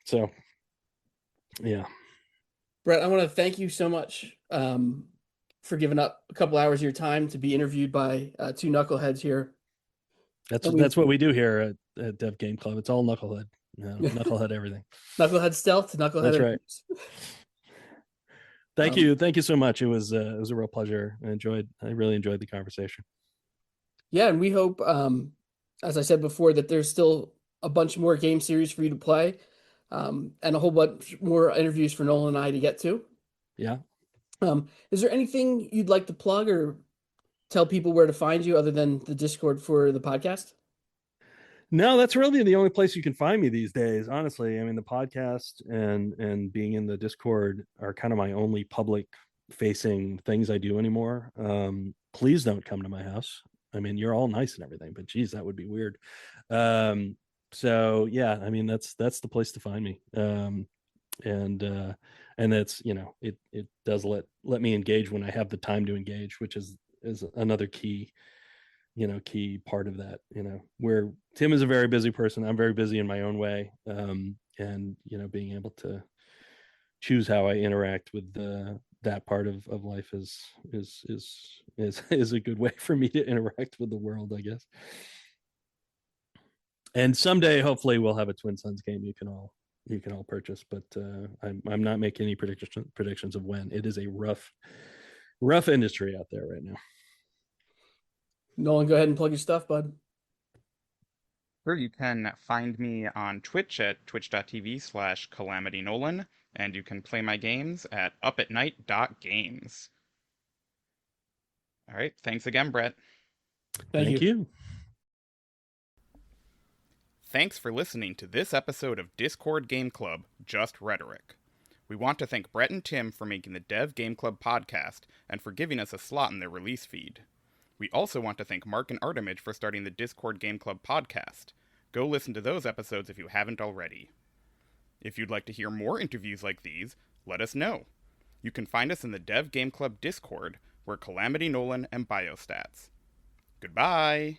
So yeah. Brett, I want to thank you so much for giving up a couple hours of your time to be interviewed by two knuckleheads here. That's what we do here at Dev Game Club. It's all knucklehead, knucklehead everything. Knucklehead stealth to knucklehead. That's right. Thank you so much. It was a real pleasure. I really enjoyed the conversation. Yeah, and we hope, as I said before, that there's still a bunch more game series for you to play, and a whole bunch more interviews for Nolan and I to get to. Yeah. Is there anything you'd like to plug or tell people where to find you other than the Discord for the podcast? No, that's really the only place you can find me these days, honestly. I mean, the podcast and being in the Discord are kind of my only public facing things I do anymore. Please don't come to my house. I mean, you're all nice and everything, but geez, that would be weird. So yeah, I mean, that's the place to find me. And that's, it does let me engage when I have the time to engage, which is another key key part of that. Where Tim is a very busy person, I'm very busy in my own way, and being able to choose how I interact with that part of life is a good way for me to interact with the world, I guess. And someday, hopefully, we'll have a Twin Suns game you can all purchase. But I'm not making any predictions of when. It is a rough industry out there right now. Nolan, go ahead and plug your stuff, bud. Sure, you can find me on Twitch at twitch.tv/calamitynolan, and you can play my games at upatnight.games. All right, thanks again, Brett. Thank you. Thanks for listening to this episode of Discord Game Club, Just Rhetoric. We want to thank Brett and Tim for making the Dev Game Club podcast and for giving us a slot in their release feed. We also want to thank Mark and Artemage for starting the Discord Game Club podcast. Go listen to those episodes if you haven't already. If you'd like to hear more interviews like these, let us know. You can find us in the Dev Game Club Discord, where Calamity Nolan and Biostats. Goodbye!